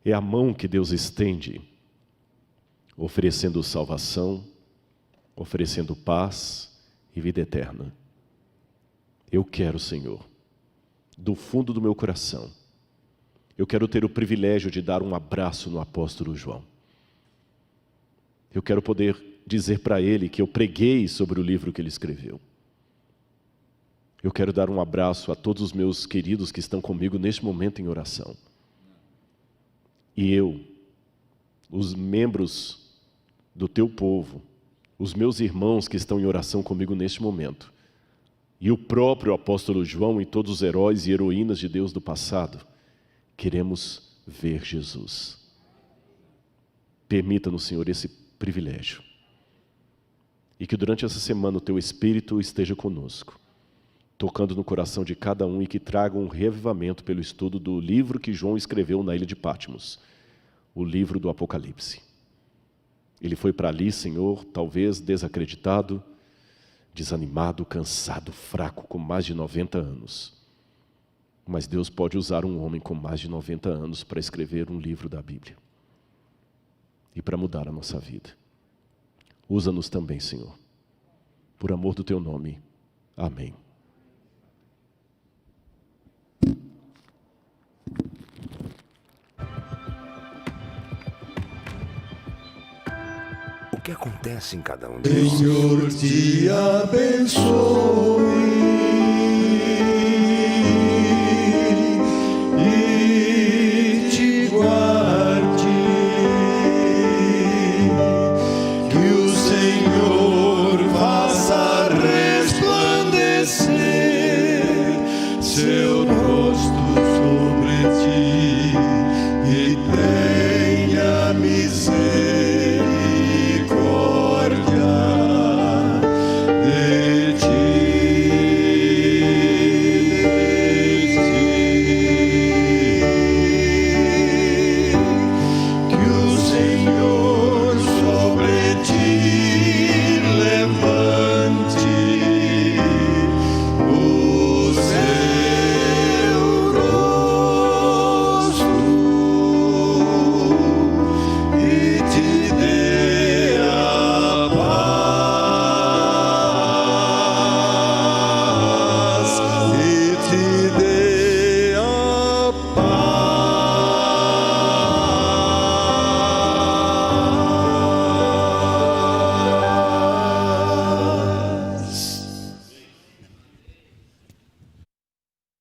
[SPEAKER 1] É a mão que Deus estende, oferecendo salvação, oferecendo paz e vida eterna. Eu quero, Senhor, do fundo do meu coração, eu quero ter o privilégio de dar um abraço no apóstolo João. Eu quero poder dizer para ele que eu preguei sobre o livro que ele escreveu. Eu quero dar um abraço a todos os meus queridos que estão comigo neste momento em oração. E eu, os membros do teu povo, os meus irmãos que estão em oração comigo neste momento, e o próprio apóstolo João e todos os heróis e heroínas de Deus do passado, queremos ver Jesus. Permita-nos, Senhor, esse privilégio. E que durante essa semana o teu Espírito esteja conosco, tocando no coração de cada um e que traga um reavivamento pelo estudo do livro que João escreveu na ilha de Patmos, o livro do Apocalipse. Ele foi para ali, Senhor, talvez desacreditado, desanimado, cansado, fraco, com mais de 90 anos. Mas Deus pode usar um homem com mais de 90 anos para escrever um livro da Bíblia e para mudar a nossa vida. Usa-nos também, Senhor, por amor do teu nome. Amém.
[SPEAKER 2] O que acontece em cada um de nós?
[SPEAKER 3] Senhor te abençoe.